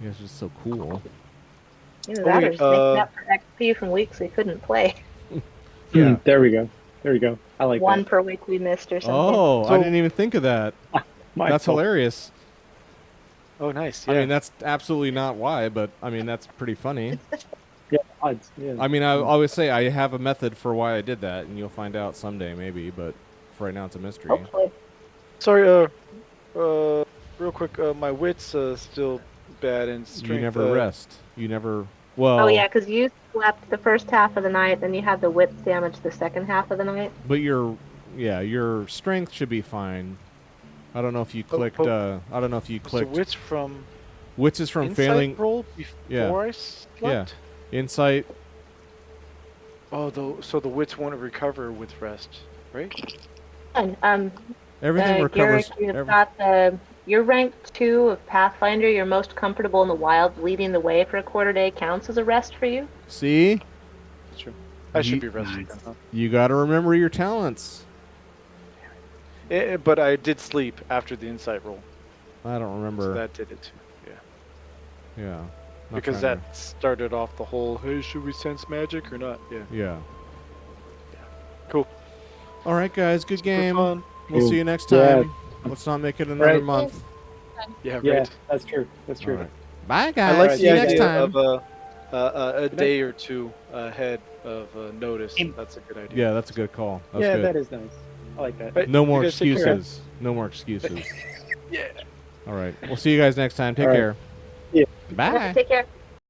you guys are just so cool. Either Oh, that or wait, just making up for XP from weeks we couldn't play. Yeah. There we go. There we go. I like One that. per week we missed or something. Oh, I So- didn't even think of that. My That's fault. hilarious. Oh, nice. Yeah. I mean, that's absolutely not why, but I mean, that's pretty funny. Yeah, odds. Yeah. I mean, I always say I have a method for why I did that, and you'll find out someday maybe, but for right now it's a mystery. Hopefully. Sorry. Real quick. My wits still bad and strength. You never rest. You never. Well. Oh, yeah, because you slept the first half of the night, then you had the wits damage the second half of the night. But your strength should be fine. I don't know if you clicked. I don't know if you So clicked. wits from Wits is from insight failing. roll before Yeah. I slept? Insight. Oh, so the wits won't recover with rest, right? And, Everything recovers. Garrick, you've got your rank 2 of Pathfinder. You're most comfortable in the wild. Leading the way for a quarter day counts as a rest for you. See, That's true. I Ye- should be rested then, huh? you got to remember your talents. But I did sleep after the insight roll, I don't so remember. that did it too. Yeah. Yeah. Not Because trying that started off the whole, hey, should we sense magic or not? Yeah. to- Yeah. Cool. All right, guys. Good Super game. fun. We'll Cool. see you next Yeah. time. Let's not make it another Right. month. Yeah, Yeah, right. that's true. That's All true. right. Bye, guys. I like see you the next idea time. of a day or two ahead of notice. Im- That's a good idea. Yeah, that's a good call. That's Yeah, good. that is nice. I like that. Right. No You more guys take care. excuses. No more excuses. Yeah. All right. We'll see you guys next time. Take All right. care. Yeah. Bye. Take care.